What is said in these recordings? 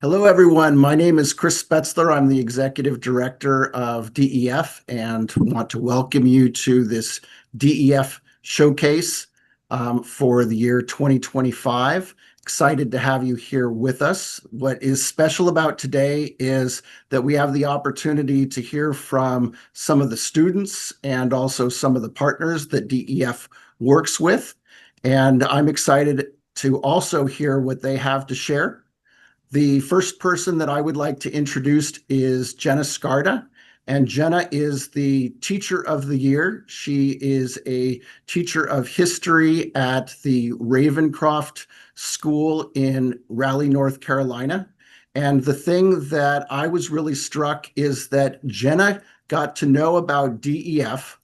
Hello, everyone. My name is Chris Spetzler. I'm the Executive Director of DEF and want to welcome you to this DEF showcase for the year 2025. Excited to have you here with us. What is special about today is that we have the opportunity to hear from some of the students and also some of the partners that DEF works with. And I'm excited to also hear what they have to share. The first person that I would like to introduce is Jenna Skarda, and Jenna is the Teacher of the Year. She is a teacher of history at the Ravencroft School in Raleigh, North Carolina. And the thing that I was really struck is that Jenna got to know about DEF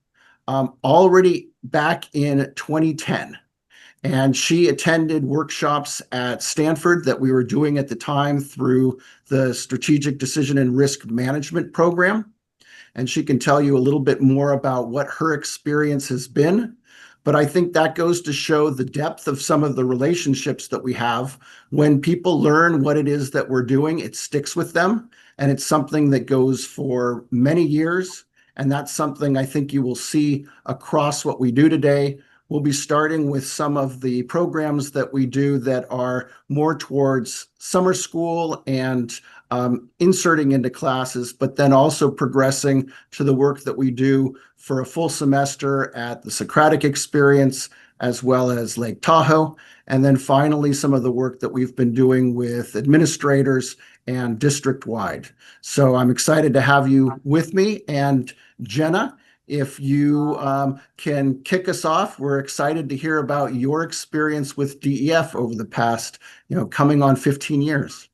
already back in 2010. And she attended workshops at Stanford that we were doing at the time through the Strategic Decision and Risk Management program. And she can tell you a little bit more about what her experience has been. But I think that goes to show the depth of some of the relationships that we have. When people learn what it is that we're doing, it sticks with them. And it's something that goes for many years. And that's something I think you will see across what we do today. We'll be starting with some of the programs that we do that are more towards summer school and inserting into classes, but then also progressing to the work that we do for a full semester at the Socratic Experience, as well as Lake Tahoe. And then finally, some of the work that we've been doing with administrators and district-wide. So I'm excited to have you with me. And Jenna, if you can kick us off, we're excited to hear about your experience with DEF over the past, coming on 15 years.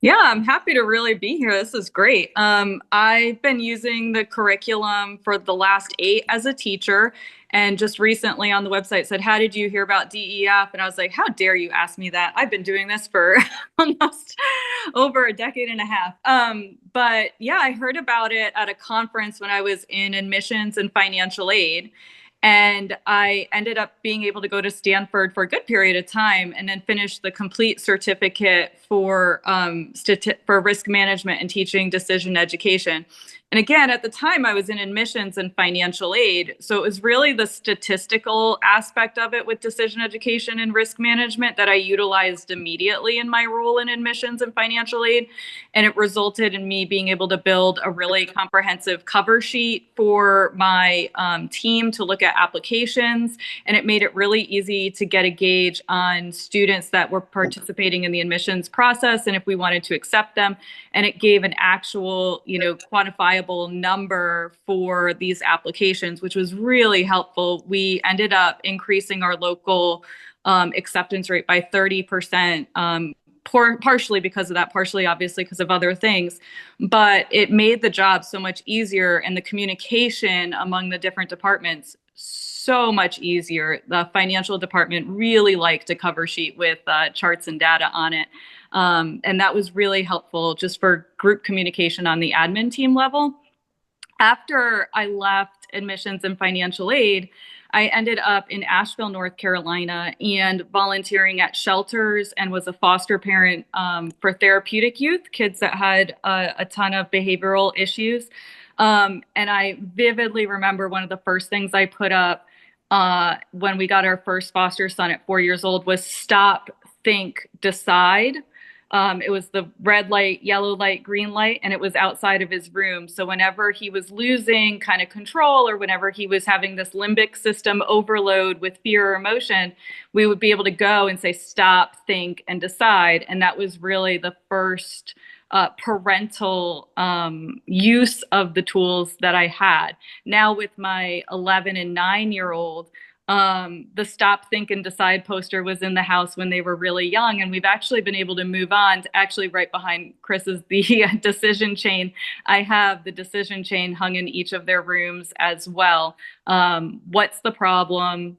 Yeah, I'm happy to really be here. This is great. I've been using the curriculum for the last 8 as a teacher, and just recently on the website said, "How did you hear about DEF?" And I was like, "How dare you ask me that? I've been doing this for almost over a decade and a half." But yeah, I heard about it at a conference when I was in admissions and financial aid. And I ended up being able to go to Stanford for a good period of time and then finish the complete certificate for risk management and teaching decision education. And again, at the time, I was in admissions and financial aid. So it was really the statistical aspect of it with decision education and risk management that I utilized immediately in my role in admissions and financial aid. And it resulted in me being able to build a really comprehensive cover sheet for my team to look at applications. And it made it really easy to get a gauge on students that were participating in the admissions process and if we wanted to accept them. And it gave an actual, quantifiable number for these applications, which was really helpful. We ended up increasing our local acceptance rate by 30%. Partially because of that, partially obviously because of other things, but it made the job so much easier and the communication among the different departments so much easier. The financial department really liked a cover sheet with charts and data on it. And that was really helpful just for group communication on the admin team level. After I left admissions and financial aid, I ended up in Asheville, North Carolina, and volunteering at shelters and was a foster parent for therapeutic youth, kids that had a ton of behavioral issues. And I vividly remember one of the first things I put up when we got our first foster son at 4 years old was stop, think, decide. It was the red light, yellow light, green light, and it was outside of his room. So whenever he was losing kind of control or whenever he was having this limbic system overload with fear or emotion, we would be able to go and say, stop, think, and decide. And that was really the first parental use of the tools that I had. Now with my 11 and 9-year-old, the stop, think, and decide poster was in the house when they were really young. And we've actually been able to move on to actually right behind Chris's, the decision chain. I have the decision chain hung in each of their rooms as well. What's the problem?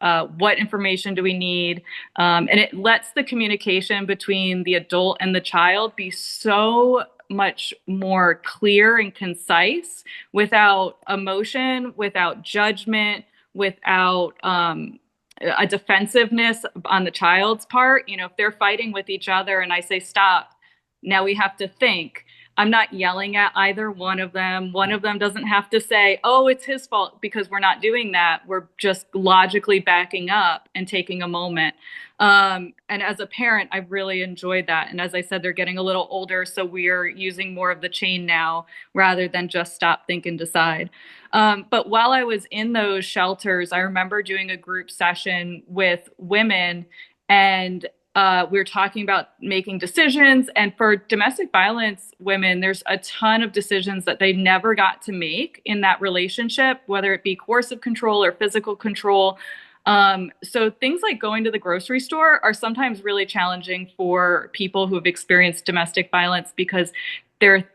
What information do we need? And it lets the communication between the adult and the child be so much more clear and concise without emotion, without judgment, without a defensiveness on the child's part. If they're fighting with each other and I say stop, Now we have to think. I'm not yelling at either one of them. One of them doesn't have to say, oh, it's his fault, because we're not doing that. We're just logically backing up and taking a moment. And as a parent, I've really enjoyed that. And as I said, they're getting a little older, so we're using more of the chain now rather than just stop, think, and decide. But while I was in those shelters, I remember doing a group session with women, and we were talking about making decisions. And for domestic violence women, there's a ton of decisions that they never got to make in that relationship, whether it be coercive control or physical control. So things like going to the grocery store are sometimes really challenging for people who have experienced domestic violence, because they're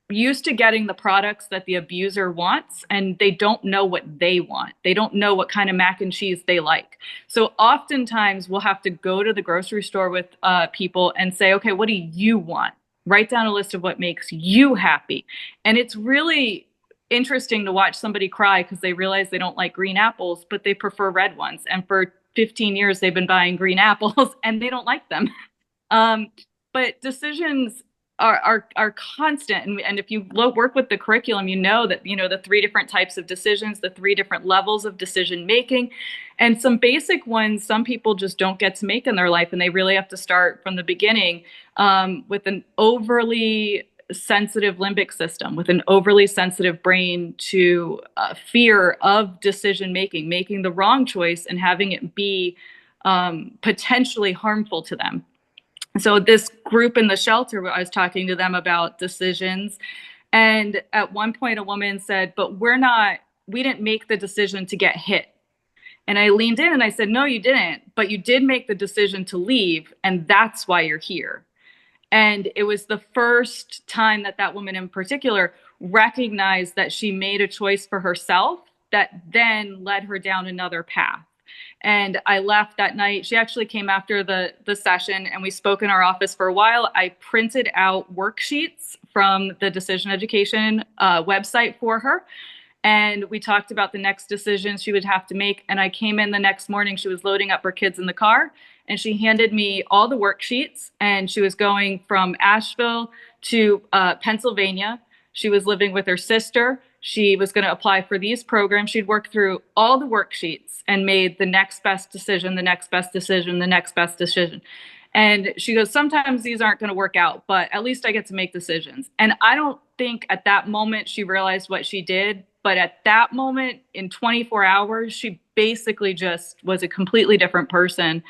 used to getting the products that the abuser wants, and they don't know what they want. They don't know what kind of mac and cheese they like. So oftentimes we'll have to go to the grocery store with people and say, okay, what do you want? Write down a list of what makes you happy. And it's really interesting to watch somebody cry because they realize they don't like green apples, but they prefer red ones. And for 15 years, they've been buying green apples and they don't like them. But decisions are constant. And if you work with the curriculum, you know that, the 3 different types of decisions, the 3 different levels of decision making, and some basic ones some people just don't get to make in their life. And they really have to start from the beginning with an overly sensitive limbic system, with an overly sensitive brain to fear of decision making the wrong choice and having it be potentially harmful to them. So this group in the shelter, I was talking to them about decisions. And at one point, a woman said, but we didn't make the decision to get hit. And I leaned in and I said, no, you didn't, but you did make the decision to leave. And that's why you're here. And it was the first time that woman in particular recognized that she made a choice for herself that then led her down another path. And I left that night. She actually came after the session, and we spoke in our office for a while. I printed out worksheets from the Decision Education website for her. And we talked about the next decisions she would have to make. And I came in the next morning, she was loading up her kids in the car, and she handed me all the worksheets. And she was going from Asheville to Pennsylvania. She was living with her sister. She was going to apply for these programs. She'd worked through all the worksheets and made the next best decision, the next best decision, the next best decision. And she goes, sometimes these aren't going to work out, but at least I get to make decisions. And I don't think at that moment she realized what she did. But at that moment, in 24 hours, she basically just was a completely different person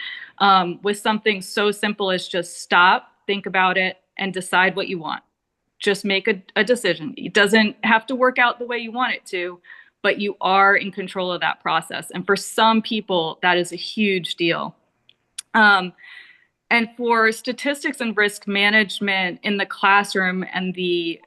with something so simple as just stop, think about it, and decide what you want. Just make a decision. It doesn't have to work out the way you want it to, but you are in control of that process. And for some people, that is a huge deal. And for statistics and risk management in the classroom and the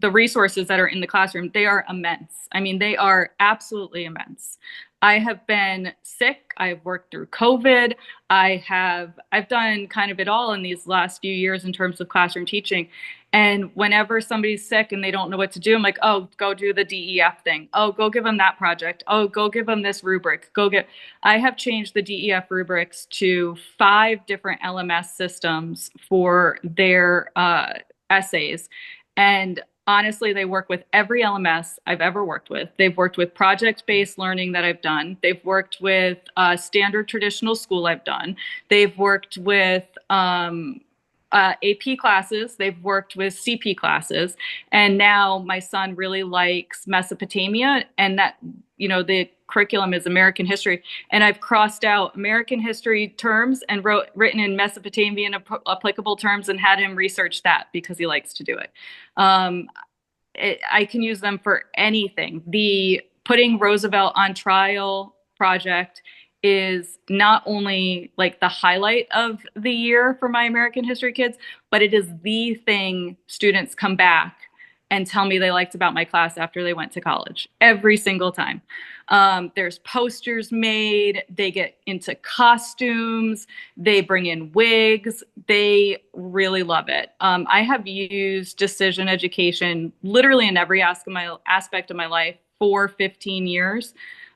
resources that are in the classroom, they are immense. I mean, they are absolutely immense. I have been sick. I've worked through COVID. I've done kind of it all in these last few years in terms of classroom teaching. And whenever somebody's sick and they don't know what to do, I'm like, oh, go do the DEF thing. Oh, go give them that project. Oh, go give them this rubric. I have changed the DEF rubrics to 5 different LMS systems for their essays. And honestly, they work with every LMS I've ever worked with. They've worked with project-based learning that I've done. They've worked with standard traditional school I've done. They've worked with AP classes. They've worked with CP classes. And now my son really likes Mesopotamia, and that, the curriculum is American history. And I've crossed out American history terms and written in Mesopotamian applicable terms and had him research that because he likes to do it. I can use them for anything. The putting Roosevelt on trial project is not only like the highlight of the year for my American history kids, but it is the thing students come back and tell me they liked about my class after they went to college every single time. There's posters made, they get into costumes, they bring in wigs, they really love it. I have used decision education literally in every aspect of my life for 15 years.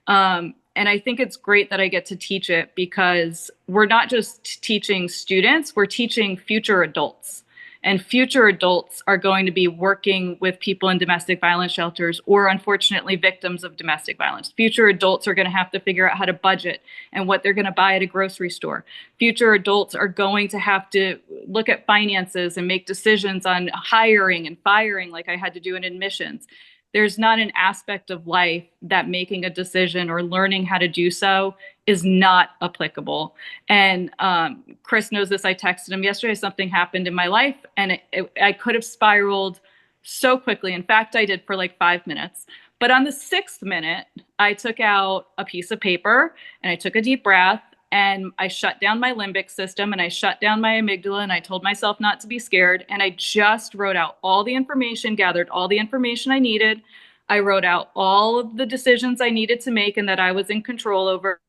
And I think it's great that I get to teach it because we're not just teaching students, we're teaching future adults. And future adults are going to be working with people in domestic violence shelters or unfortunately victims of domestic violence. Future adults are going to have to figure out how to budget and what they're going to buy at a grocery store. Future adults are going to have to look at finances and make decisions on hiring and firing like I had to do in admissions. There's not an aspect of life that making a decision or learning how to do so is not applicable. And Chris knows this. I texted him yesterday, something happened in my life and I could have spiraled so quickly. In fact, I did for like 5 minutes. But on the 6th minute, I took out a piece of paper and I took a deep breath and I shut down my limbic system and I shut down my amygdala and I told myself not to be scared. And I just wrote out all the information, gathered all the information I needed. I wrote out all of the decisions I needed to make and that I was in control over.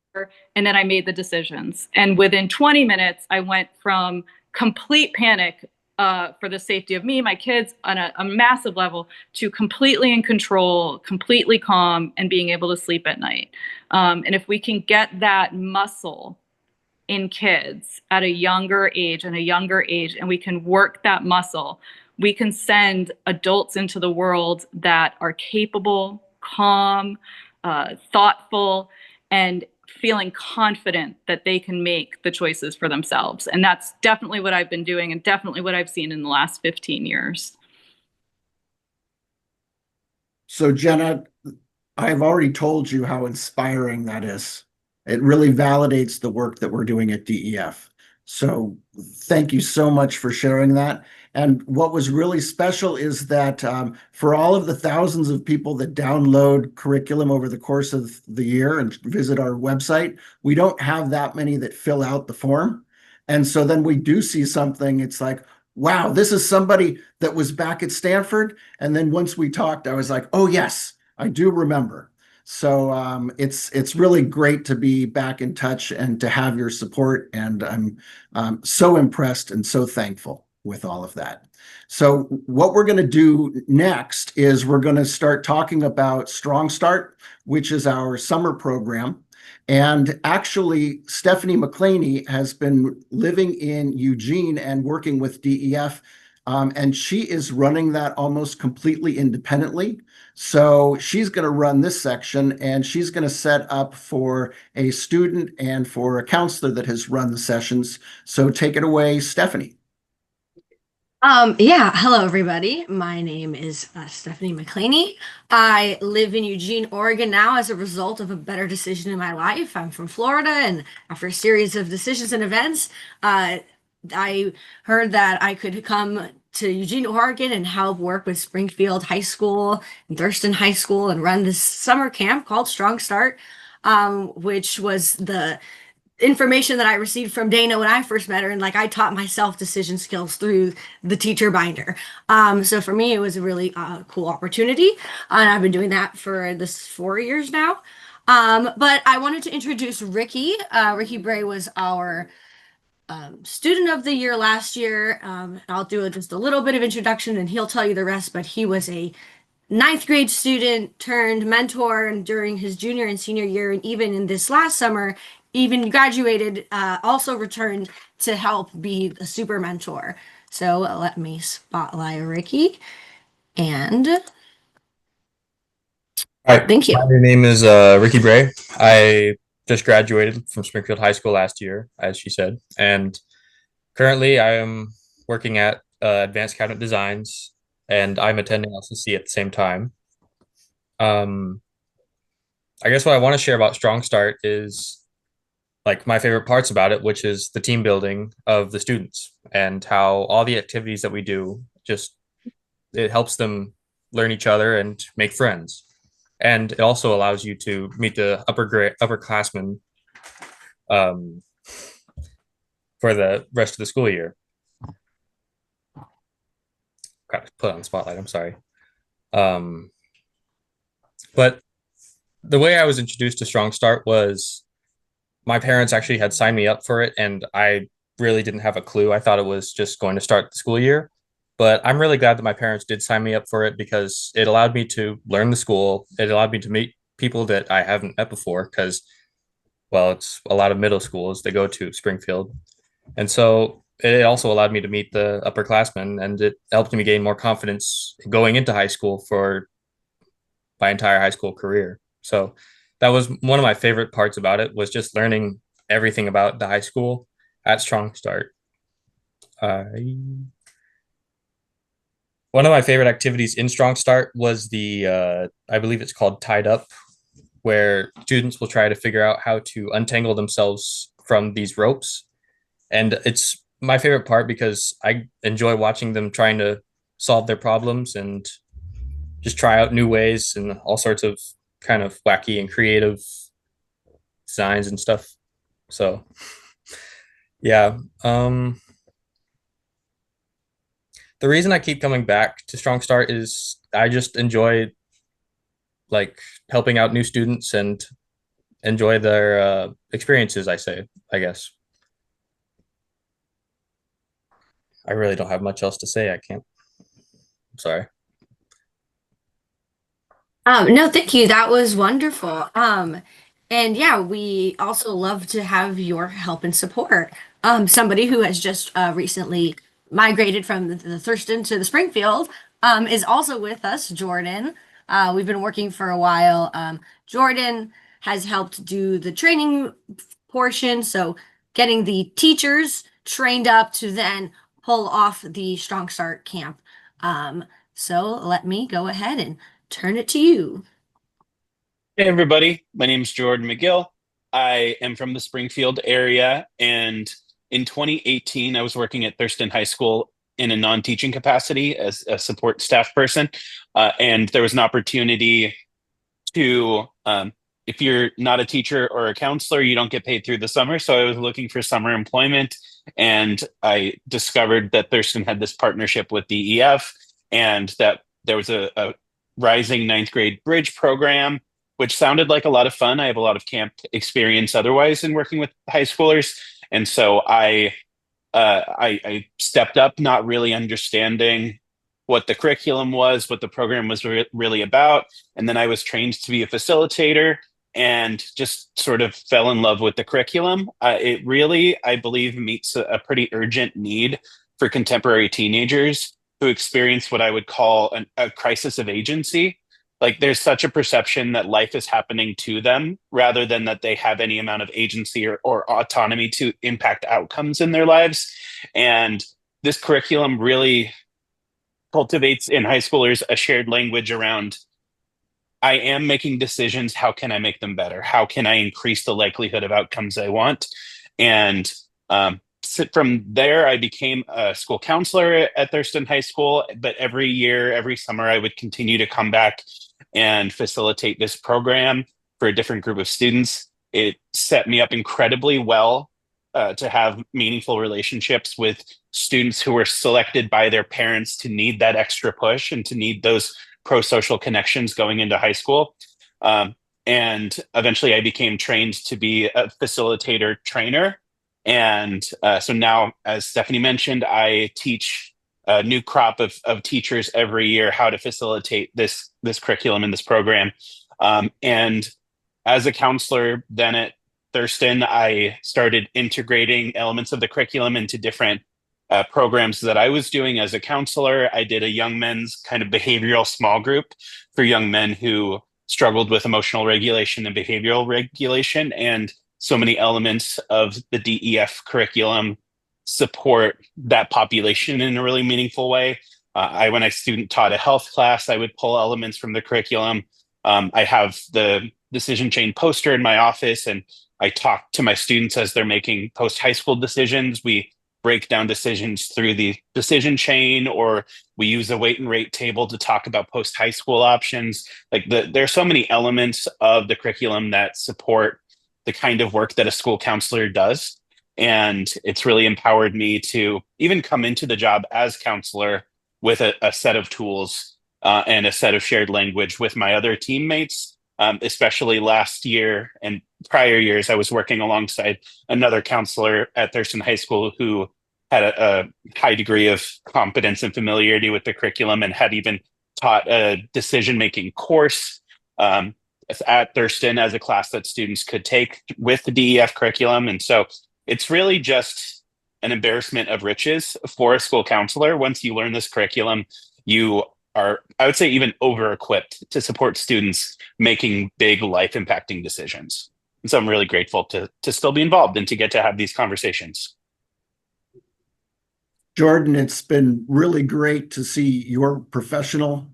And then I made the decisions. And within 20 minutes, I went from complete panic for the safety of me, my kids on a massive level to completely in control, completely calm and being able to sleep at night. And if we can get that muscle in kids at a younger age and we can work that muscle, we can send adults into the world that are capable, calm, thoughtful, and feeling confident that they can make the choices for themselves. And that's definitely what I've been doing and definitely what I've seen in the last 15 years. So Jenna, I've already told you how inspiring that is. It really validates the work that we're doing at DEF. So thank you so much for sharing that. And what was really special is that for all of the thousands of people that download curriculum over the course of the year and visit our website, we don't have that many that fill out the form. And so then we do see something, it's like, wow, this is somebody that was back at Stanford. And then once we talked, I was like, oh yes, I do remember. So it's really great to be back in touch and to have your support. And I'm so impressed and so thankful with all of that. So what we're going to do next is we're going to start talking about StrongStart, which is our summer program. And actually, Stephanie McLaney has been living in Eugene and working with DEF. And she is running that almost completely independently. So she's going to run this section and she's going to set up for a student and for a counselor that has run the sessions. So take it away, Stephanie. Yeah, hello everybody. My name is Stephanie McLaney. I live in Eugene, Oregon now as a result of a better decision in my life. I'm from Florida, and after a series of decisions and events, I heard that I could come to Eugene, Oregon and help work with Springfield High School and Thurston High School and run this summer camp called StrongStart, which was the information that I received from Dana when I first met her, and like I taught myself decision skills through the teacher binder. So for me, it was a really cool opportunity, and I've been doing that for this 4 years now. But I wanted to introduce Rickey. Rickey Bray was our student of the year last year. I'll do just a little bit of introduction, and he'll tell you the rest. But he was a 9th grade student turned mentor, and during his junior and senior year, and even in this last summer, even graduated, also returned to help be a super mentor. So let me spotlight Rickey. And Hi, thank you. my name is Rickey Bray. I just graduated from Springfield High School last year, as she said, and currently I am working at Advanced Cabinet Designs, and I'm attending LCC at the same time. I guess what I want to share about StrongStart is like my favorite parts about it, which is the team building of the students and how all the activities that we do it helps them learn each other and make friends. And it also allows you to meet the upperclassmen for the rest of the school year. Got to put on the spotlight, I'm sorry. But the way I was introduced to StrongStart was my parents actually had signed me up for it, and I really didn't have a clue. I thought it was just going to start the school year. But I'm really glad that my parents did sign me up for it because it allowed me to learn the school. It allowed me to meet people that I haven't met before because, well, it's a lot of middle schools that go to Springfield. And so it also allowed me to meet the upperclassmen, and it helped me gain more confidence going into high school for my entire high school career. So that was one of my favorite parts about it, was just learning everything about the high school at StrongStart. One of my favorite activities in StrongStart was the, I believe it's called Tied Up, where students will try to figure out how to untangle themselves from these ropes. And it's my favorite part because I enjoy watching them trying to solve their problems and just try out new ways and all sorts of kind of wacky and creative designs and stuff. So yeah. The reason I keep coming back to StrongStart is I just enjoy like helping out new students and enjoy their experiences, I guess. I really don't have much else to say. I'm sorry. No, thank you. That was wonderful. And yeah, we also love to have your help and support. Somebody who has just recently migrated from the Thurston to the Springfield is also with us, Jordan. We've been working for a while. Jordan has helped do the training portion, so getting the teachers trained up to then pull off the Strong Start camp. So let me go ahead and turn it to you. Hey, everybody. My name is Jordan McGill. I am from the Springfield area, and in 2018, I was working at Thurston High School in a non-teaching capacity as a support staff person. And there was an opportunity to, if you're not a teacher or a counselor, you don't get paid through the summer. So I was looking for summer employment, and I discovered that Thurston had this partnership with DEF, and that there was a rising ninth grade bridge program, which sounded like a lot of fun. I have a lot of camp experience otherwise in working with high schoolers. And so I stepped up, not really understanding what the curriculum was, what the program was really about. And then I was trained to be a facilitator and just sort of fell in love with the curriculum. It really, I believe, meets a pretty urgent need for contemporary teenagers who experience what I would call a crisis of agency. Like, there's such a perception that life is happening to them rather than that they have any amount of agency or autonomy to impact outcomes in their lives. And this curriculum really cultivates in high schoolers a shared language around, I am making decisions. How can I make them better? How can I increase the likelihood of outcomes I want? And from there, I became a school counselor at Thurston High School. But every year, every summer, I would continue to come back and facilitate this program for a different group of students. It set me up incredibly well to have meaningful relationships with students who were selected by their parents to need that extra push and to need those pro-social connections going into high school. And eventually I became trained to be a facilitator trainer. And so now, as Stephanie mentioned, I teach a new crop of teachers every year how to facilitate this curriculum in this program. And as a counselor then at Thurston, I started integrating elements of the curriculum into different programs that I was doing as a counselor. I did a young men's kind of behavioral small group for young men who struggled with emotional regulation and behavioral regulation. And so many elements of the DEF curriculum support that population in a really meaningful way. When I student taught a health class, I would pull elements from the curriculum. I have the decision chain poster in my office, and I talk to my students as they're making post-high school decisions. We break down decisions through the decision chain, or we use a weight and rate table to talk about post-high school options. Like, there are so many elements of the curriculum that support the kind of work that a school counselor does. And it's really empowered me to even come into the job as counselor with a set of tools and a set of shared language with my other teammates. Especially last year and prior years, I was working alongside another counselor at Thurston High School who had a high degree of competence and familiarity with the curriculum and had even taught a decision-making course at Thurston as a class that students could take with the DEF curriculum. And so it's really just an embarrassment of riches for a school counselor. Once you learn this curriculum, you are, I would say, even over-equipped to support students making big life-impacting decisions. And so I'm really grateful to still be involved and to get to have these conversations. Jordan, it's been really great to see your professional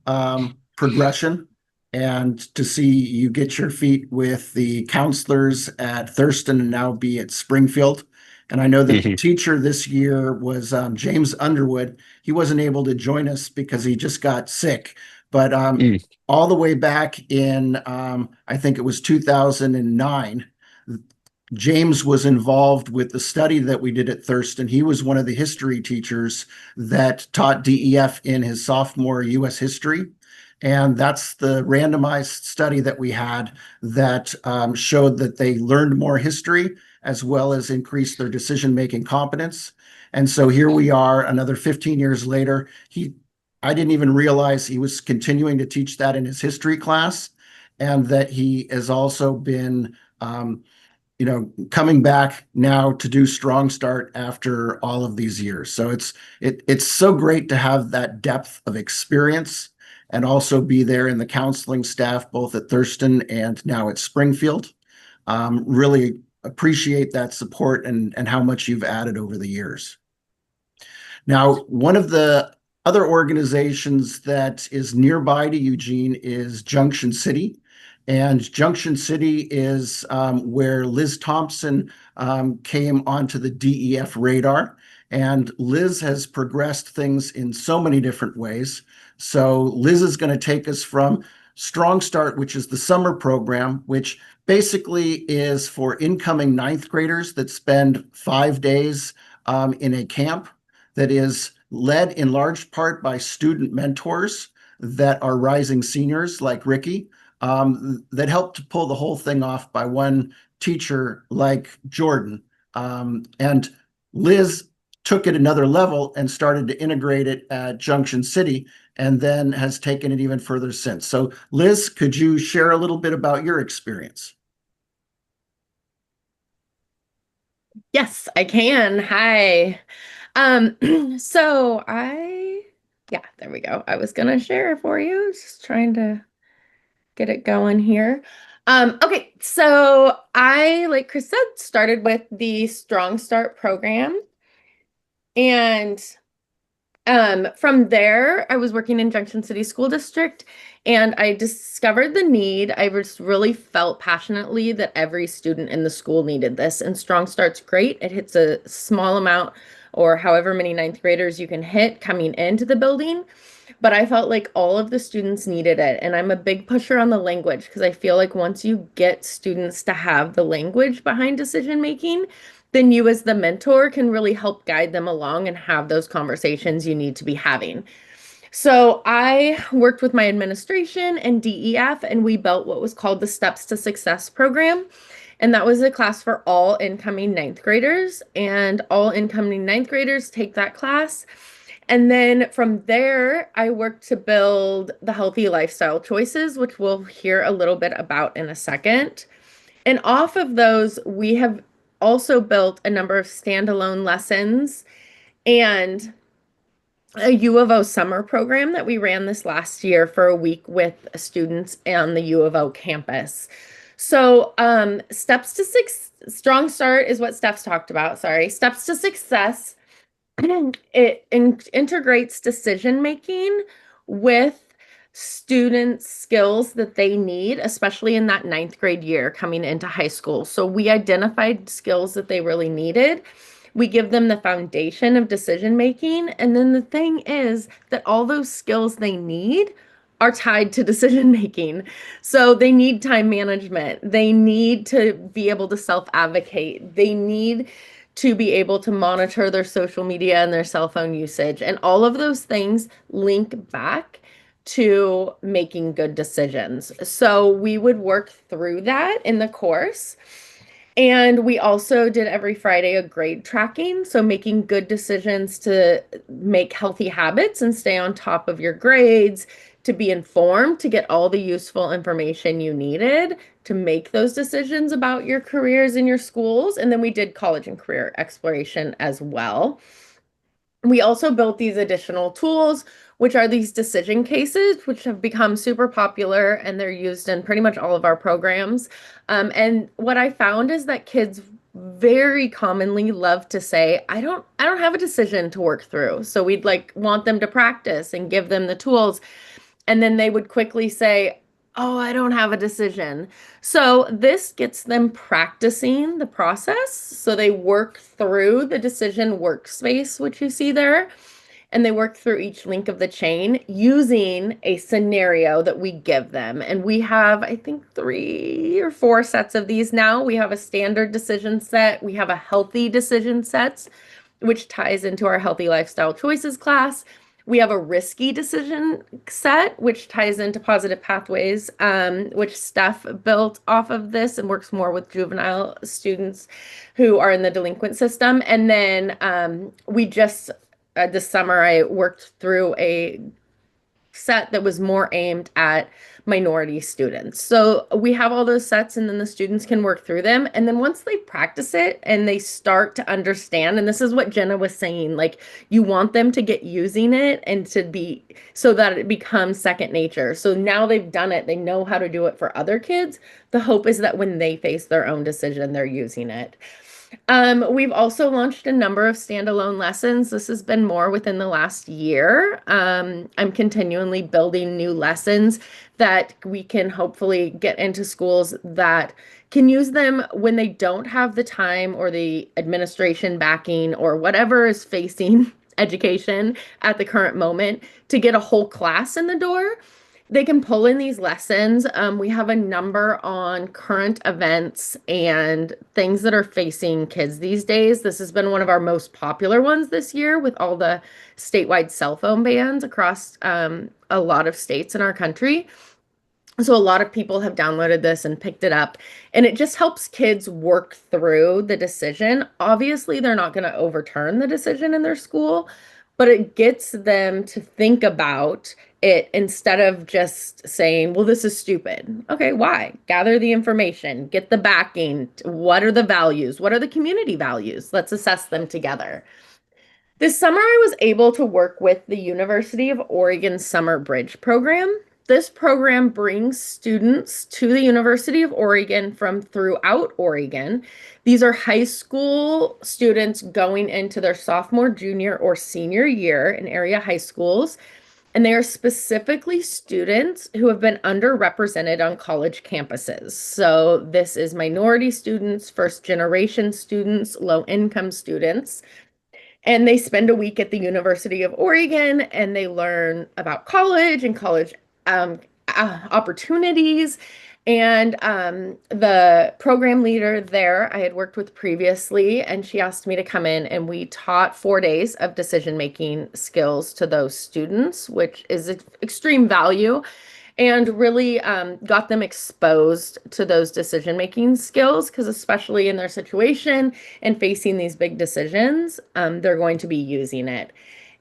progression and to see you get your feet with the counselors at Thurston and now be at Springfield. And I know that the teacher this year was James Underwood. He wasn't able to join us because he just got sick. But all the way back in, I think it was 2009, James was involved with the study that we did at Thurston. He was one of the history teachers that taught DEF in his sophomore U.S. history. And that's the randomized study that we had that showed that they learned more history as well as increased their decision-making competence. And so here we are another 15 years later. I didn't even realize he was continuing to teach that in his history class, and that he has also been coming back now to do StrongStart after all of these years. So it's so great to have that depth of experience and also be there in the counseling staff, both at Thurston and now at Springfield. Really appreciate that support and how much you've added over the years. Now, one of the other organizations that is nearby to Eugene is Junction City. And Junction City is where Liz Thompson came onto the DEF radar. And Liz has progressed things in so many different ways. So Liz is going to take us from StrongStart, which is the summer program, which basically is for incoming ninth graders that spend 5 days in a camp that is led in large part by student mentors that are rising seniors like Rickey, that helped to pull the whole thing off by one teacher like Jordan. And Liz took it another level and started to integrate it at Junction City, and then has taken it even further since. So Liz, could you share a little bit about your experience? Yes, I can. Hi. There we go. I was gonna share for you, just trying to get it going here. Okay, so I, like Chris said, started with the StrongStart program. And from there, I was working in Junction City School District, and I discovered the need. I just really felt passionately that every student in the school needed this. And StrongStart's great. It hits a small amount, or however many ninth graders you can hit coming into the building. But I felt like all of the students needed it. And I'm a big pusher on the language, because I feel like once you get students to have the language behind decision making, then you as the mentor can really help guide them along and have those conversations you need to be having. So I worked with my administration and DEF, and we built what was called the Steps to Success program. And that was a class for all incoming ninth graders, and all incoming ninth graders take that class. And then from there, I worked to build the healthy lifestyle choices, which we'll hear a little bit about in a second. And off of those, we have also built a number of standalone lessons and a U of O summer program that we ran this last year for a week with students on the U of O campus. So StrongStart is what Steph's talked about. Sorry. Steps to Success. It integrates decision making with students' skills that they need, especially in that ninth grade year coming into high school. So we identified skills that they really needed. We give them the foundation of decision making. And then the thing is that all those skills they need are tied to decision making. So they need time management. They need to be able to self-advocate. They need to be able to monitor their social media and their cell phone usage. And all of those things link back to making good decisions. So we would work through that in the course. And we also did every Friday a grade tracking. So making good decisions to make healthy habits and stay on top of your grades, to be informed, to get all the useful information you needed to make those decisions about your careers in your schools. And then we did college and career exploration as well. We also built these additional tools, which are these decision cases, which have become super popular, and they're used in pretty much all of our programs. And what I found is that kids very commonly love to say, I don't have a decision to work through. So we'd like want them to practice and give them the tools. And then they would quickly say, oh, I don't have a decision. So this gets them practicing the process. So they work through the decision workspace, which you see there, and they work through each link of the chain using a scenario that we give them. And we have, I think, 3 or 4 sets of these now. We have a standard decision set. We have a healthy decision set, which ties into our healthy lifestyle choices class. We have a risky decision set, which ties into positive pathways, which Steph built off of this and works more with juvenile students who are in the delinquent system. And then we just, this summer, I worked through a set that was more aimed at minority students. So we have all those sets, and then the students can work through them. And then once they practice it and they start to understand, and this is what Jenna was saying, like you want them to get using it and to be so that it becomes second nature. So now they've done it, they know how to do it for other kids. The hope is that when they face their own decision, they're using it. We've also launched a number of standalone lessons. This has been more within the last year. I'm continually building new lessons that we can hopefully get into schools that can use them when they don't have the time or the administration backing or whatever is facing education at the current moment to get a whole class in the door. They can pull in these lessons. We have a number on current events and things that are facing kids these days. This has been one of our most popular ones this year with all the statewide cell phone bans across a lot of states in our country. So a lot of people have downloaded this and picked it up, and it just helps kids work through the decision. Obviously, they're not going to overturn the decision in their school, but it gets them to think about it instead of just saying, well, this is stupid. Okay, why? Gather the information, get the backing. What are the values? What are the community values? Let's assess them together. This summer, I was able to work with the University of Oregon Summer Bridge program. This program brings students to the University of Oregon from throughout Oregon. These are high school students going into their sophomore, junior, or senior year in area high schools. And they are specifically students who have been underrepresented on college campuses. So this is minority students, first generation students, low income students. And they spend a week at the University of Oregon and they learn about college and college opportunities. And the program leader there I had worked with previously, and she asked me to come in, and we taught 4 days of decision-making skills to those students, which is extreme value, and really got them exposed to those decision-making skills, because especially in their situation and facing these big decisions, they're going to be using it.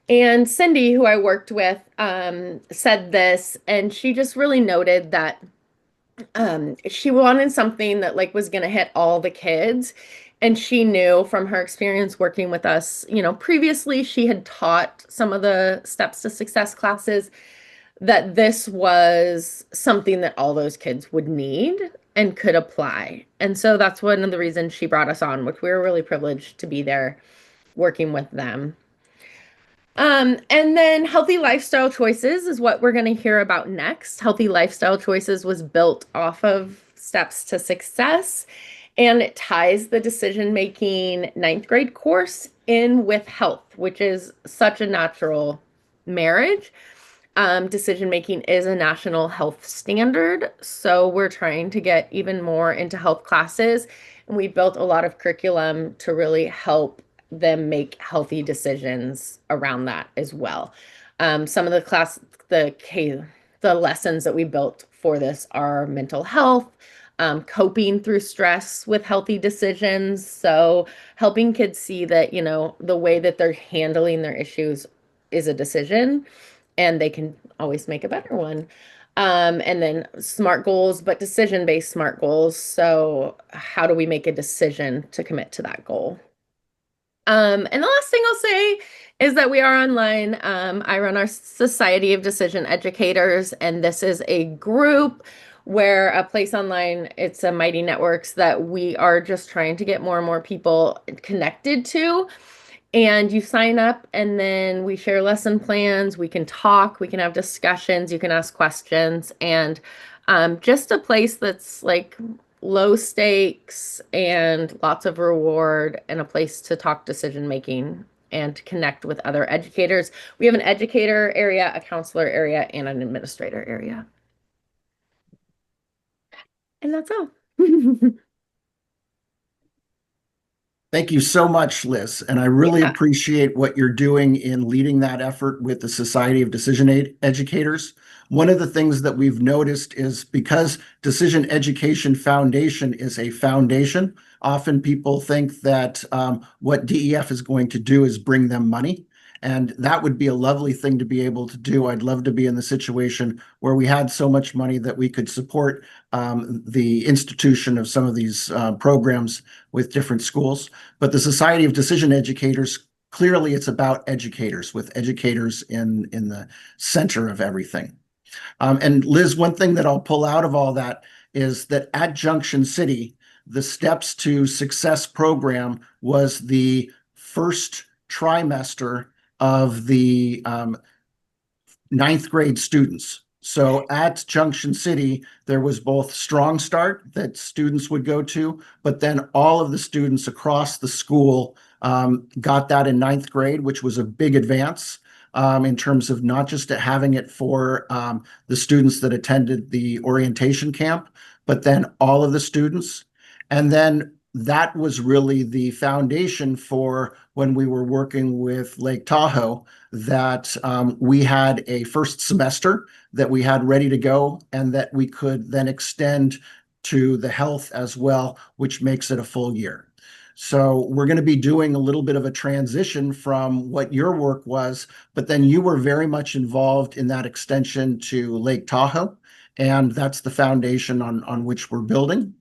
And Cindy, who I worked with, said this, and she just really noted that she wanted something that like was going to hit all the kids. And she knew from her experience working with us, you know, previously she had taught some of the steps to success classes, that this was something that all those kids would need and could apply. And so that's one of the reasons she brought us on, which we were really privileged to be there working with them. And then healthy lifestyle choices is what we're going to hear about next. Healthy lifestyle choices was built off of steps to success, and it ties the decision-making 9th grade course in with health, which is such a natural marriage. Decision-making is a national health standard, so we're trying to get even more into health classes, and we built a lot of curriculum to really help them make healthy decisions around that as well. Some of the lessons that we built for this are mental health, coping through stress with healthy decisions. So helping kids see that, you know, the way that they're handling their issues is a decision, and they can always make a better one. And then SMART goals, but decision-based SMART goals. So how do we make a decision to commit to that goal? And the last thing I'll say is that we are online. I run our Society of Decision Educators, and this is a group where a place online, it's a mighty networks that we are just trying to get more and more people connected to. And you sign up, and then we share lesson plans. We can talk, we can have discussions, you can ask questions, and just a place that's like low stakes and lots of reward, and a place to talk decision making and to connect with other educators. We have an educator area, a counselor area, and an administrator area. And that's all. Thank you so much, Liz. And I really appreciate what you're doing in leading that effort with the Society of Decision Educators. One of the things that we've noticed is because Decision Education Foundation is a foundation, often people think that what DEF is going to do is bring them money. And that would be a lovely thing to be able to do. I'd love to be in the situation where we had so much money that we could support the institution of some of these programs with different schools. But the Society of Decision Educators, clearly it's about educators, with educators in the center of everything. And Liz, one thing that I'll pull out of all that is that at Junction City, the Steps to Success program was the first trimester of the ninth grade students. So at Junction City, there was both StrongStart that students would go to, but then all of the students across the school got that in ninth grade, which was a big advance in terms of not just having it for the students that attended the orientation camp, but then all of the students. And then that was really the foundation for when we were working with Lake Tahoe, that we had a first semester that we had ready to go, and that we could then extend to the health as well, which makes it a full year. So we're going to be doing a little bit of a transition from what your work was, but then you were very much involved in that extension to Lake Tahoe, and that's the foundation on which we're building.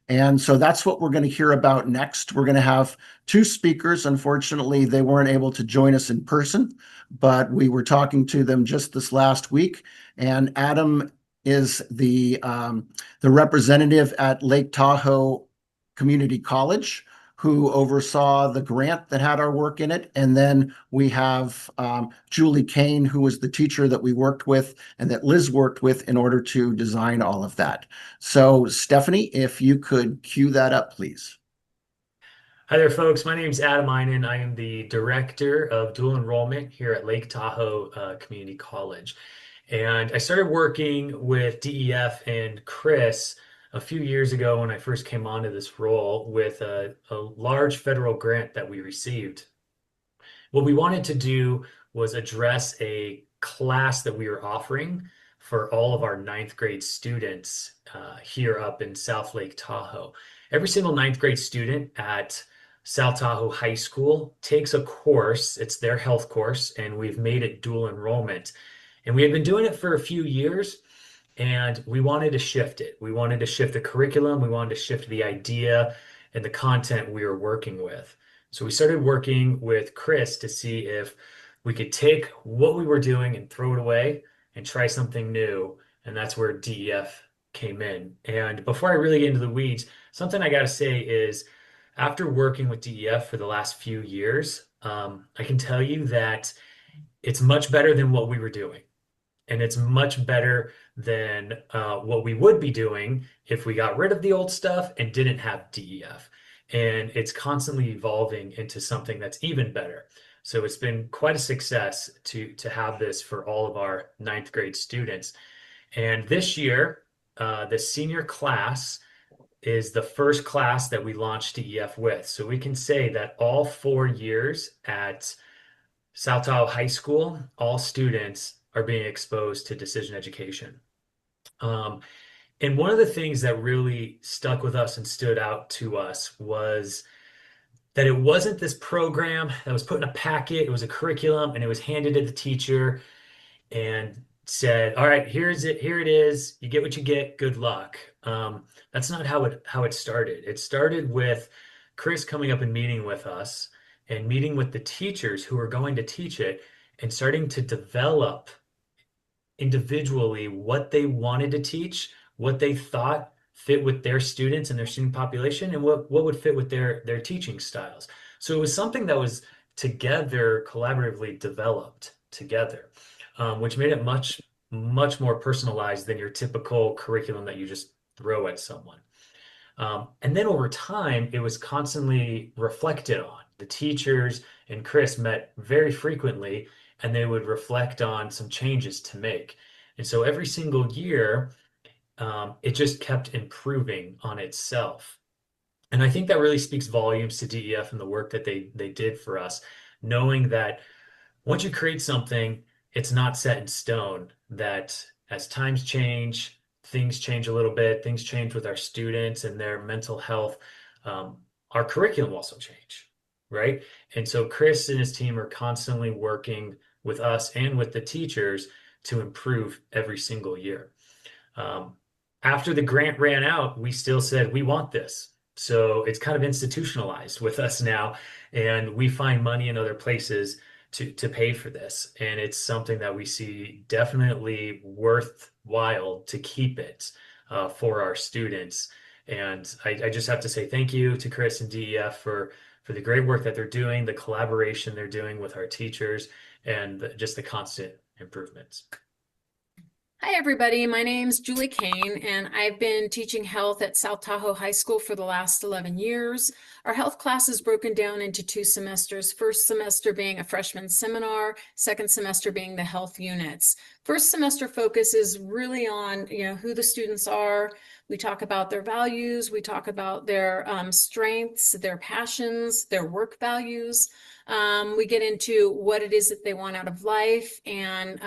And so that's what we're going to hear about next. We're going to have two speakers. Unfortunately, they weren't able to join us in person, but we were talking to them just this last week. And Adam is the representative at Lake Tahoe Community College, who oversaw the grant that had our work in it. And then we have Julie Cain, who was the teacher that we worked with and that Liz worked with in order to design all of that. So Stephanie, if you could cue that up, please. Hi there, folks. My name is Adam Eynon. I am the Director of Dual Enrollment here at Lake Tahoe Community College. And I started working with DEF and Chris a few years ago when I first came onto this role with a large federal grant that we received. What we wanted to do was address a class that we were offering for all of our ninth grade students here up in South Lake Tahoe. Every single ninth grade student at South Tahoe High School takes a course. It's their health course, and we've made it dual enrollment. And we had been doing it for a few years, and we wanted to shift it. We wanted to shift the curriculum. We wanted to shift the idea and the content we were working with. So we started working with Chris to see if we could take what we were doing and throw it away and try something new. And that's where DEF came in. And before I really get into the weeds, something I got to say is after working with DEF for the last few years, I can tell you that it's much better than what we were doing. And it's much better than what we would be doing if we got rid of the old stuff and didn't have DEF. And it's constantly evolving into something that's even better. So it's been quite a success to have this for all of our ninth grade students. And this year, the senior class is the first class that we launched DEF with. So we can say that all 4 years at South Tahoe High School, all students are being exposed to decision education. And one of the things that really stuck with us and stood out to us was that it wasn't this program that was put in a packet, it was a curriculum, and it was handed to the teacher. and said, all right, here it is. You get what you get. Good luck. That's not how it started. It started with Chris coming up and meeting with us and meeting with the teachers who are going to teach it and starting to develop individually what they wanted to teach, what they thought fit with their students and their student population, and what would fit with their teaching styles. So it was something that was together, collaboratively developed together, which made it much more personalized than your typical curriculum that you just throw at someone. And then over time, it was constantly reflected on. The teachers and Chris met very frequently, and they would reflect on some changes to make. And so every single year, it just kept improving on itself. And I think that really speaks volumes to DEF and the work that they did for us, knowing that once you create something, it's not set in stone, that as times change, things change a little bit, things change with our students and their mental health. Our curriculum also change, right? And so Chris and his team are constantly working with us and with the teachers to improve every single year. After the grant ran out, we still said, we want this. So it's kind of institutionalized with us now, and we find money in other places to pay for this. And it's something that we see definitely worthwhile to keep it for our students. And I just have to say thank you to Chris and DEF for the great work that they're doing, the collaboration they're doing with our teachers, and just the constant improvements. Hi, everybody. My name's Julie Cain, and I've been teaching health at South Tahoe High School for the last 11 years. Our health class is broken down into 2 semesters, first semester being a freshman seminar, second semester being the health units. First semester focus is really on, who the students are. We talk about their values. We talk about their strengths, their passions, their work values. We get into what it is that they want out of life and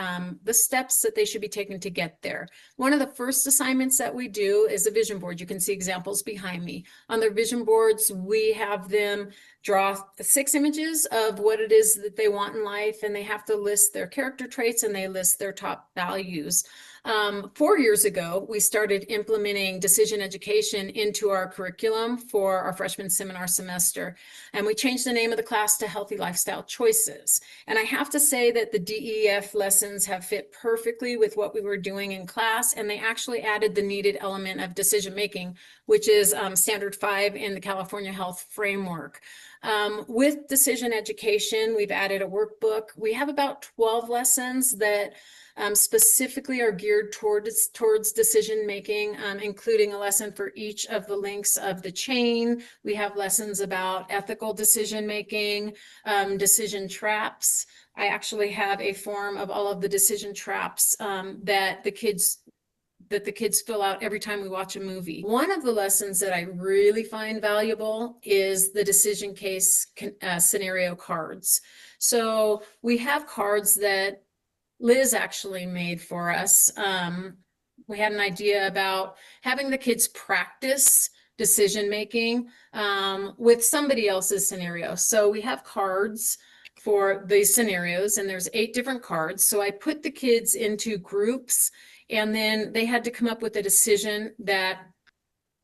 the steps that they should be taking to get there. One of the first assignments that we do is a vision board. You can see examples behind me. On their vision boards, we have them draw 6 images of what it is that they want in life, and they have to list their character traits and they list their top values. 4 years ago, we started implementing decision education into our curriculum for our freshman seminar semester. And we changed the name of the class to Healthy Lifestyle Choices. And I have to say that the DEF lessons have fit perfectly with what we were doing in class. And they actually added the needed element of decision making, which is standard 5 in the California Health Framework. With decision education, we've added a workbook. We have about 12 lessons that specifically are geared towards decision making, including a lesson for each of the links of the chain. We have lessons about ethical decision making, decision traps. I actually have a form of all of the decision traps that the kids fill out every time we watch a movie. One of the lessons that I really find valuable is the decision case scenario cards. So we have cards that Liz actually made for us. We had an idea about having the kids practice decision making with somebody else's scenario. So we have cards for these scenarios, and there's 8 different cards. So I put the kids into groups, and then they had to come up with a decision that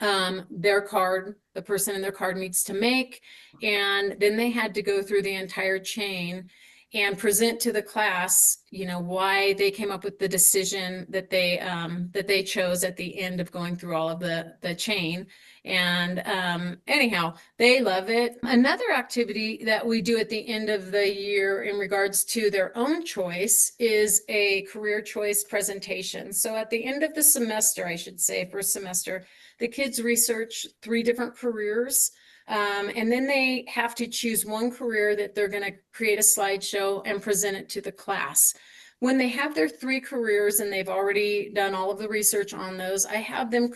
the person in their card needs to make. And then they had to go through the entire chain and present to the class, why they came up with the decision that they chose at the end of going through all of the chain. And anyhow, they love it. Another activity that we do at the end of the year in regards to their own choice is a career choice presentation. So at the end of the semester, I should say, first semester, the kids research 3 different careers. And then they have to choose one career that they're going to create a slideshow and present it to the class. When they have their 3 careers and they've already done all of the research on those, I have them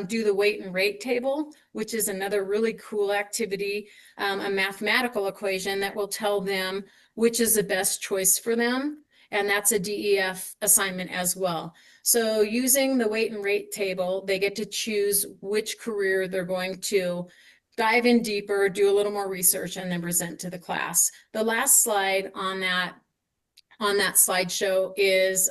do the weight and rate table, which is another really cool activity, a mathematical equation that will tell them which is the best choice for them. And that's a DEF assignment as well. So using the weight and rate table, they get to choose which career they're going to dive in deeper, do a little more research, and then present to the class. The last slide on that on that slideshow is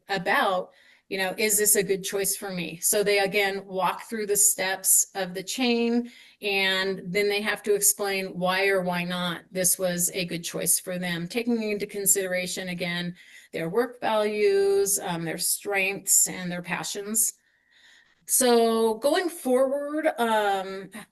about, is this a good choice for me? So they again walk through the steps of the chain, and then they have to explain why or why not this was a good choice for them, taking into consideration again their work values, their strengths, and their passions. So going forward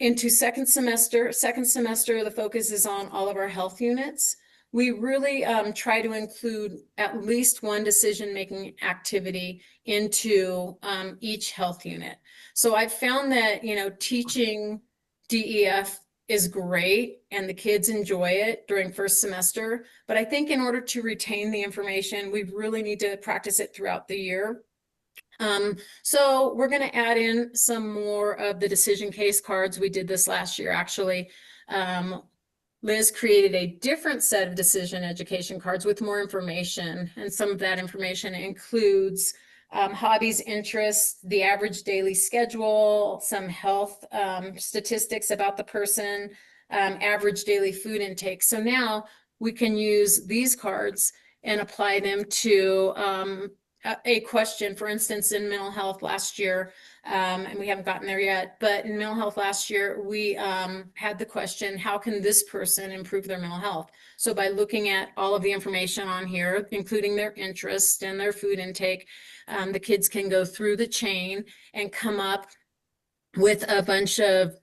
into second semester, the focus is on all of our health units. We really try to include at least one decision-making activity into each health unit. So I've found that, teaching DEF is great and the kids enjoy it during first semester. But I think in order to retain the information, we really need to practice it throughout the year. So we're going to add in some more of the decision case cards. We did this last year, actually. Liz created a different set of decision education cards with more information, and some of that information includes hobbies, interests, the average daily schedule, some health statistics about the person, average daily food intake. So now we can use these cards and apply them to a question. For instance, in mental health last year, and we haven't gotten there yet, but in mental health last year, we had the question, how can this person improve their mental health? So by looking at all of the information on here, including their interests and their food intake, the kids can go through the chain and come up with a bunch of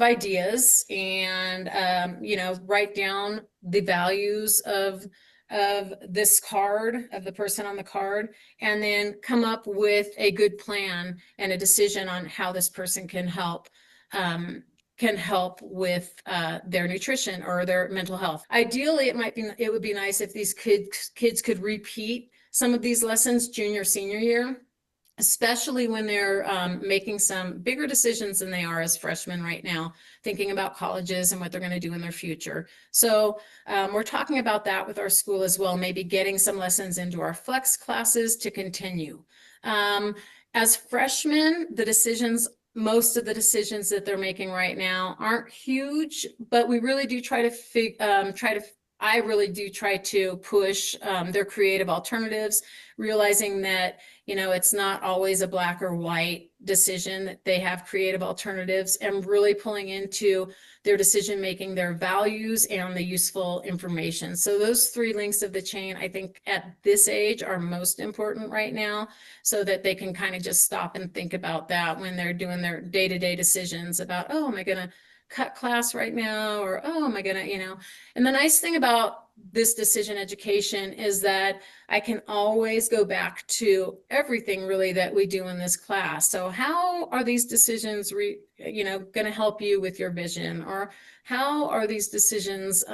ideas and write down the values of this card, of the person on the card, and then come up with a good plan and a decision on how this person can help with their nutrition or their mental health. Ideally, it would be nice if these kids could repeat some of these lessons junior, senior year, especially when they're making some bigger decisions than they are as freshmen right now, thinking about colleges and what they're going to do in their future. So we're talking about that with our school as well, maybe getting some lessons into our flex classes to continue. As freshmen, most of the decisions that they're making right now aren't huge, but we really do I really do try to push their creative alternatives, realizing that, it's not always a black or white decision, that they have creative alternatives, and really pulling into their decision-making, their values, and the useful information. So those three links of the chain, I think at this age are most important right now, so that they can kind of just stop and think about that when they're doing their day-to-day decisions about, oh, am I going to cut class right now? Or, oh, am I going to, and the nice thing about this decision education is that I can always go back to everything really that we do in this class. So how are these decisions, going to help you with your vision? Or how are these decisions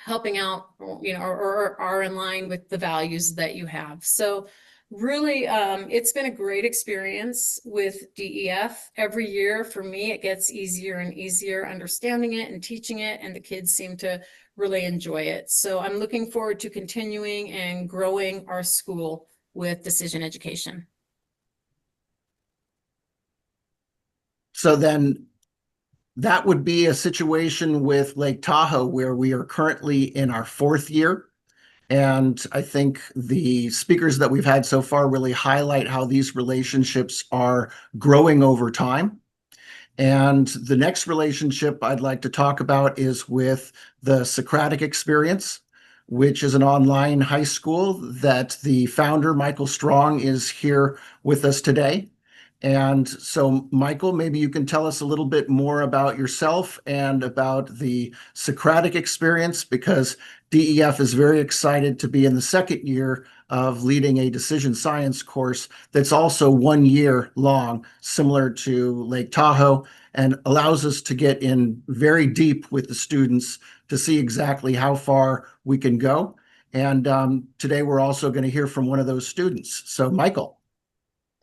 helping out, or are in line with the values that you have? So really, it's been a great experience with DEF. Every year for me, it gets easier and easier understanding it and teaching it, and the kids seem to really enjoy it. So I'm looking forward to continuing and growing our school with decision education. So then that would be a situation with Lake Tahoe where we are currently in our 4th year. And I think the speakers that we've had so far really highlight how these relationships are growing over time. And the next relationship I'd like to talk about is with the Socratic Experience, which is an online high school that the founder, Michael Strong, is here with us today. And so, Michael, maybe you can tell us a little bit more about yourself and about the Socratic Experience, because DEF is very excited to be in the 2nd year of leading a decision science course that's also 1 year long, similar to Lake Tahoe, and allows us to get in very deep with the students to see exactly how far we can go. And today we're also going to hear from one of those students. So, Michael.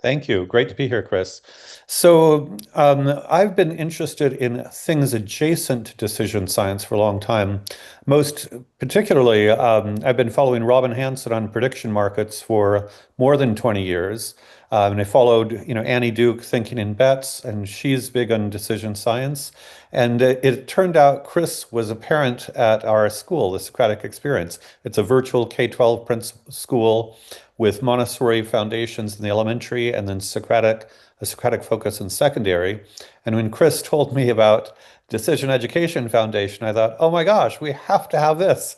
Thank you. Great to be here, Chris. So I've been interested in things adjacent to decision science for a long time. Most particularly, I've been following Robin Hanson on prediction markets for more than 20 years. And I followed, Annie Duke, Thinking in Bets, and she's big on decision science. And it turned out Chris was a parent at our school, the Socratic Experience. It's a virtual K-12 school with Montessori foundations in the elementary and then a Socratic focus in secondary. And when Chris told me about Decision Education Foundation, I thought, oh my gosh, we have to have this.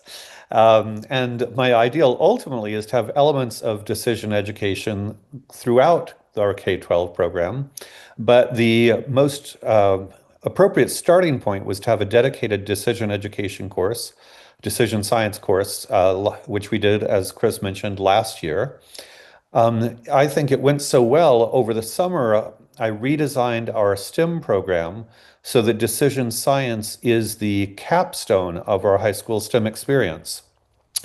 And my ideal ultimately is to have elements of decision education throughout our K-12 program. But the most appropriate starting point was to have a dedicated decision education course, decision science course, which we did, as Chris mentioned, last year. I think it went so well over the summer, I redesigned our STEM program so that decision science is the capstone of our high school STEM experience.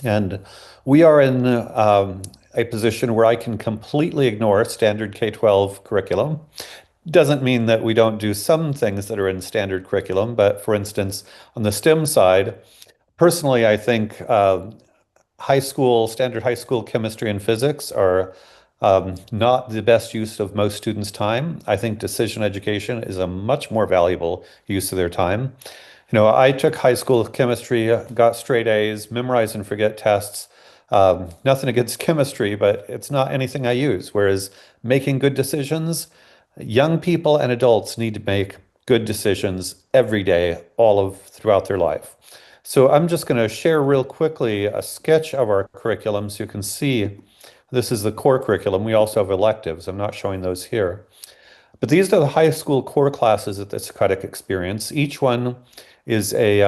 And we are in a position where I can completely ignore standard K-12 curriculum. Doesn't mean that we don't do some things that are in standard curriculum, but for instance, on the STEM side, personally, I think standard high school chemistry and physics are not the best use of most students' time. I think decision education is a much more valuable use of their time. I took high school chemistry, got straight A's, memorize and forget tests. Nothing against chemistry, but it's not anything I use. Whereas making good decisions, young people and adults need to make good decisions every day, throughout their life. So I'm just going to share real quickly a sketch of our curriculum so you can see. This is the core curriculum. We also have electives. I'm not showing those here. But these are the high school core classes at the Socratic Experience. Each one is a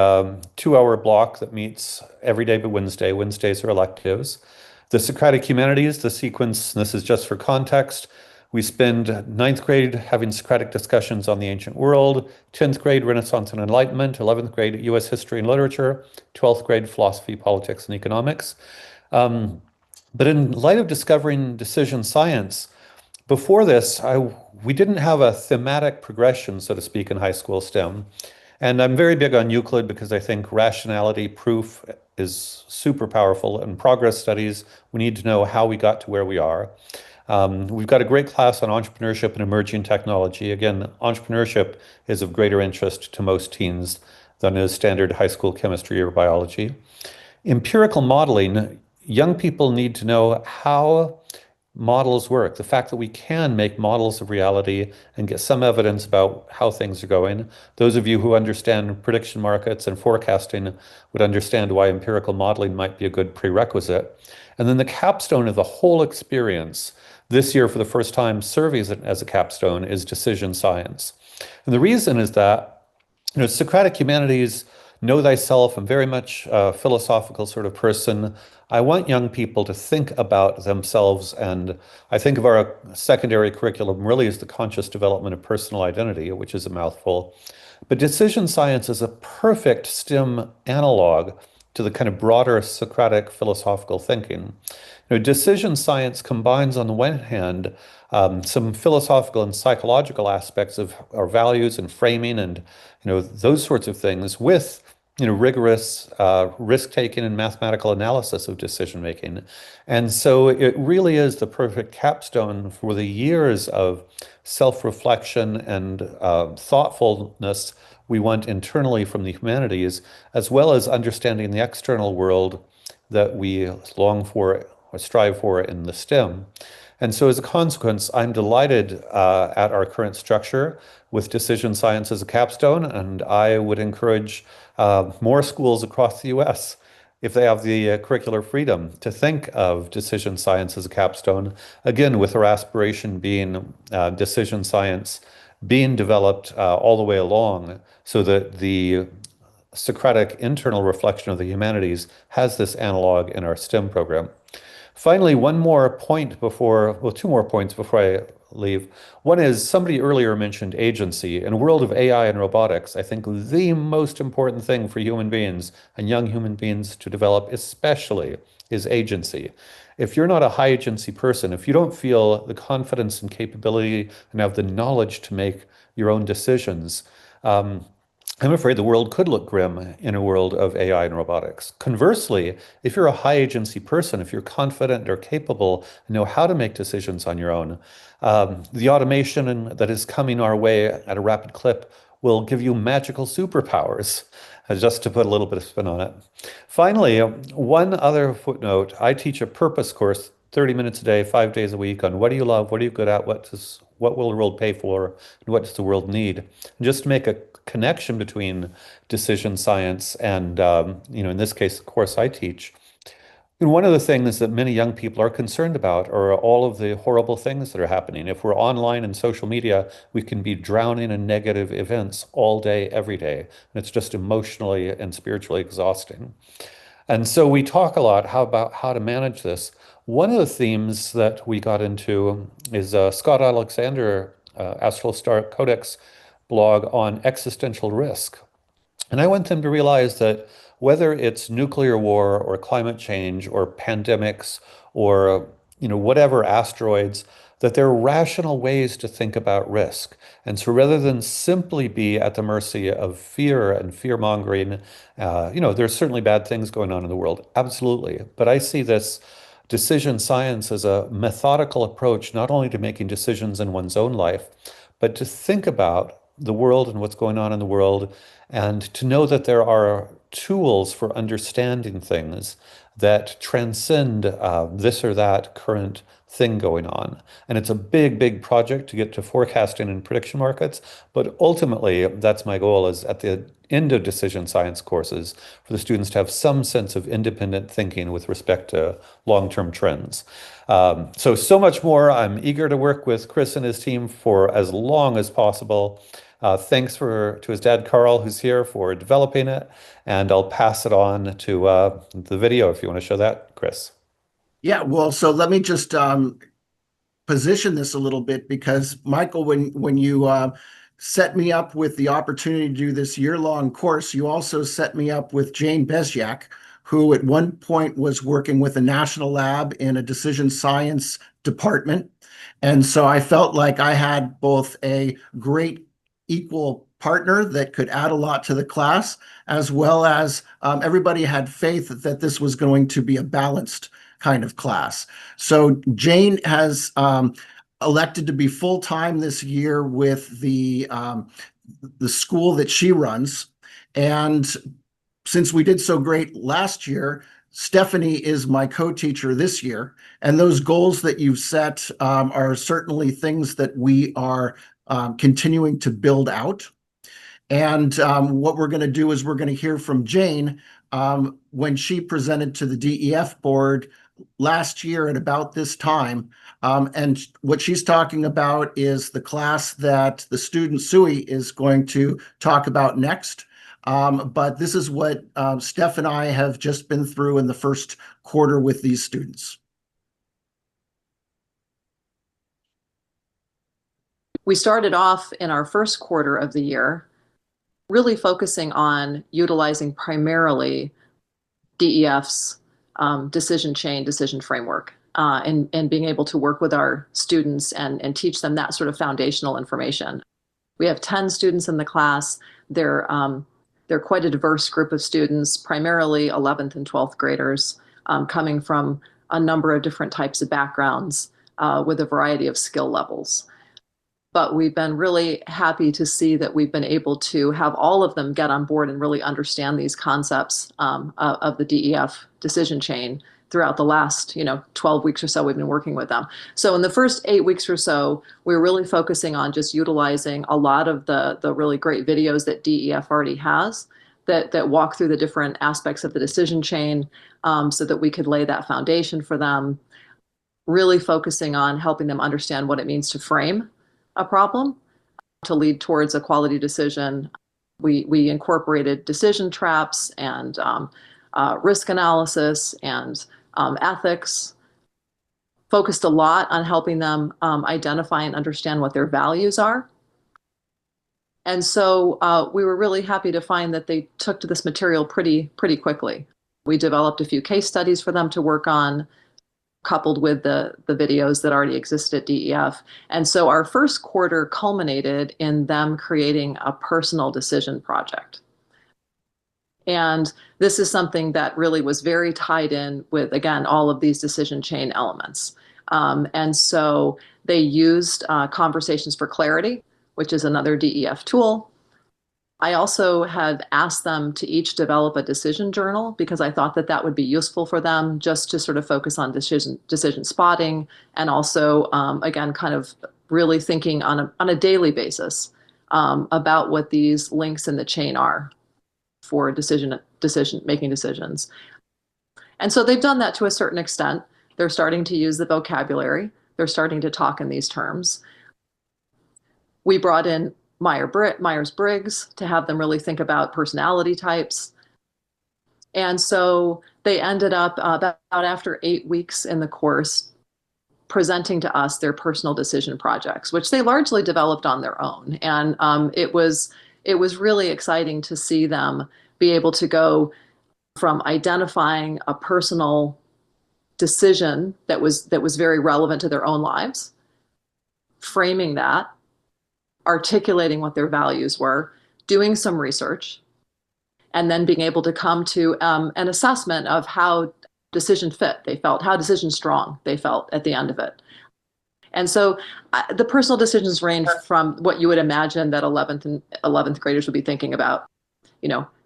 2-hour block that meets every day but Wednesday. Wednesdays are electives. The Socratic Humanities, the sequence, and this is just for context, we spend 9th grade having Socratic discussions on the ancient world, 10th grade Renaissance and Enlightenment, 11th grade US history and literature, 12th grade philosophy, politics, and economics. But in light of discovering decision science, before this, we didn't have a thematic progression, so to speak, in high school STEM. And I'm very big on Euclid because I think rationality proof is super powerful. In progress studies, we need to know how we got to where we are. We've got a great class on entrepreneurship and emerging technology. Again, entrepreneurship is of greater interest to most teens than is standard high school chemistry or biology. Empirical modeling, young people need to know how models work, the fact that we can make models of reality and get some evidence about how things are going. Those of you who understand prediction markets and forecasting would understand why empirical modeling might be a good prerequisite. And then the capstone of the whole experience, this year for the first time serving as a capstone, is decision science. And the reason is that, Socratic Humanities, know thyself. I'm very much a philosophical sort of person. I want young people to think about themselves, and I think of our secondary curriculum really as the conscious development of personal identity, which is a mouthful. But decision science is a perfect STEM analog to the kind of broader Socratic philosophical thinking. Decision science combines, on the one hand, some philosophical and psychological aspects of our values and framing and those sorts of things with rigorous risk-taking and mathematical analysis of decision-making. And so it really is the perfect capstone for the years of self-reflection and thoughtfulness we want internally from the humanities, as well as understanding the external world that we long for or strive for in the STEM. And so as a consequence, I'm delighted at our current structure with decision science as a capstone, and I would encourage more schools across the US, if they have the curricular freedom, to think of decision science as a capstone, again, with our aspiration being decision science being developed all the way along so that the Socratic internal reflection of the humanities has this analog in our STEM program. Finally, two more points before I leave. One is, somebody earlier mentioned agency. In a world of AI and robotics, I think the most important thing for human beings and young human beings to develop especially is agency. If you're not a high agency person, if you don't feel the confidence and capability and have the knowledge to make your own decisions, I'm afraid the world could look grim in a world of AI and robotics. Conversely, if you're a high agency person, if you're confident or capable and know how to make decisions on your own, the automation that is coming our way at a rapid clip will give you magical superpowers, just to put a little bit of spin on it. Finally, one other footnote. I teach a purpose course, 30 minutes a day, 5 days a week, on what do you love, what are you good at, what will the world pay for, and what does the world need? And just to make a connection between decision science and, in this case, the course I teach. And one of the things that many young people are concerned about are all of the horrible things that are happening. If we're online and social media, we can be drowning in negative events all day, every day. And it's just emotionally and spiritually exhausting. And so we talk a lot about how to manage this. One of the themes that we got into is Scott Alexander, StrongStart Codex blog on existential risk. And I want them to realize that whether it's nuclear war or climate change or pandemics or whatever asteroids, that there are rational ways to think about risk. And so rather than simply be at the mercy of fear and fear-mongering, there's certainly bad things going on in the world, absolutely. But I see this decision science as a methodical approach, not only to making decisions in one's own life, but to think about the world and what's going on in the world, and to know that there are tools for understanding things that transcend this or that current thing going on. And it's a big, big project to get to forecasting and prediction markets. But ultimately, that's my goal, is at the end of decision science courses for the students to have some sense of independent thinking with respect to long-term trends. So much more. I'm eager to work with Chris and his team for as long as possible. Thanks to his dad, Carl, who's here, for developing it. And I'll pass it on to the video if you want to show that, Chris. Yeah, well, so let me just position this a little bit, because Michael, when you set me up with the opportunity to do this year-long course, you also set me up with Jayne Besjak, who at one point was working with a national lab in a decision science department. And so I felt like I had both a great equal partner that could add a lot to the class, as well as everybody had faith that this was going to be a balanced kind of class. So Jayne has elected to be full-time this year with the school that she runs. And since we did so great last year, Stephanie is my co-teacher this year. And those goals that you've set are certainly things that we are continuing to build out. And what we're going to do is we're going to hear from Jayne when she presented to the DEF board last year at about this time. And what she's talking about is the class that the student Sui is going to talk about next. But this is what Steph and I have just been through in the first quarter with these students. We started off in our first quarter of the year really focusing on utilizing primarily DEF's decision chain, decision framework, and being able to work with our students and teach them that sort of foundational information. We have 10 students in the class. They're quite a diverse group of students, primarily 11th and 12th graders, coming from a number of different types of backgrounds with a variety of skill levels. But we've been really happy to see that we've been able to have all of them get on board and really understand these concepts of the DEF decision chain throughout the last 12 weeks or so we've been working with them. So in the first 8 weeks or so, we're really focusing on just utilizing a lot of the really great videos that DEF already has that walk through the different aspects of the decision chain so that we could lay that foundation for them, really focusing on helping them understand what it means to frame a problem to lead towards a quality decision. We incorporated decision traps and risk analysis and ethics, focused a lot on helping them identify and understand what their values are. And so we were really happy to find that they took to this material pretty quickly. We developed a few case studies for them to work on. coupled with the videos that already exist at DEF. And so our first quarter culminated in them creating a personal decision project. And this is something that really was very tied in with, again, all of these decision chain elements. And so they used Conversations for Clarity, which is another DEF tool. I also had asked them to each develop a decision journal because I thought that that would be useful for them just to sort of focus on decision spotting, and also, again, kind of really thinking on a daily basis about what these links in the chain are for making decisions. And so they've done that to a certain extent. They're starting to use the vocabulary. They're starting to talk in these terms. We brought in Myers-Briggs to have them really think about personality types. And so they ended up about after 8 weeks in the course presenting to us their personal decision projects, which they largely developed on their own. And it was really exciting to see them be able to go from identifying a personal decision that was very relevant to their own lives, framing that, articulating what their values were, doing some research, and then being able to come to an assessment of how decision fit they felt, how decision strong they felt at the end of it. And so the personal decisions range from what you would imagine that 11th graders would be thinking about,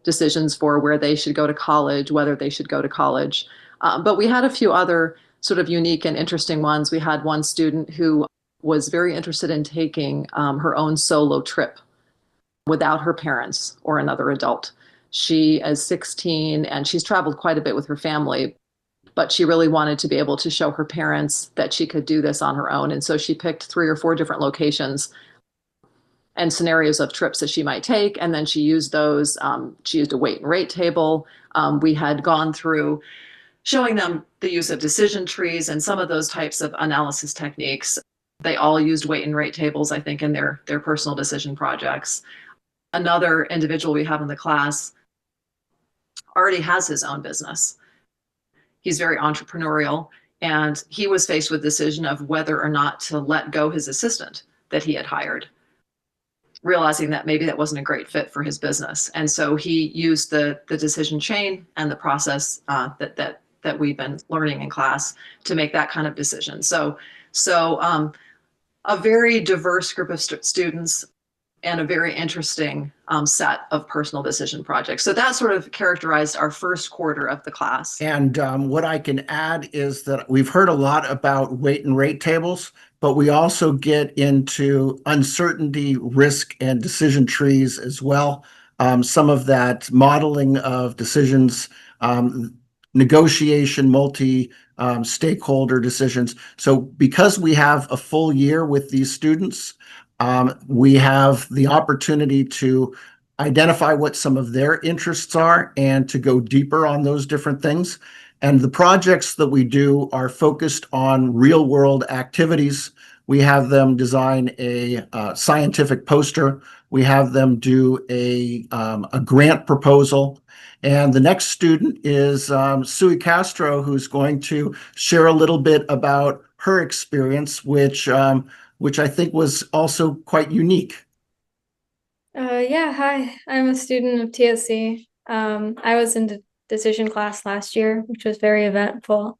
decisions for where they should go to college, whether they should go to college. But we had a few other sort of unique and interesting ones. We had one student who was very interested in taking her own solo trip without her parents or another adult. She is 16 and she's traveled quite a bit with her family, but she really wanted to be able to show her parents that she could do this on her own. And so she picked 3 or 4 different locations and scenarios of trips that she might take. And then she used those. She used a weight and rate table. We had gone through showing them the use of decision trees and some of those types of analysis techniques. They all used weight and rate tables, I think, in their personal decision projects. Another individual we have in the class already has his own business. He's very entrepreneurial, and he was faced with the decision of whether or not to let go his assistant that he had hired, realizing that maybe that wasn't a great fit for his business. And so he used the decision chain and the process that we've been learning in class to make that kind of decision. So a very diverse group of students and a very interesting set of personal decision projects. So that sort of characterized our first quarter of the class. And what I can add is that we've heard a lot about weight and rate tables, but we also get into uncertainty, risk, and decision trees as well. Some of that modeling of decisions, negotiation, stakeholder decisions. So because we have a full year with these students, we have the opportunity to identify what some of their interests are and to go deeper on those different things. And the projects that we do are focused on real world activities. We have them design a scientific poster. We have them do a grant proposal. And the next student is Sui Castro, who's going to share a little bit about her experience, which I think was also quite unique. Yeah, hi. I'm a student of TSC. I was in the decision class last year, which was very eventful.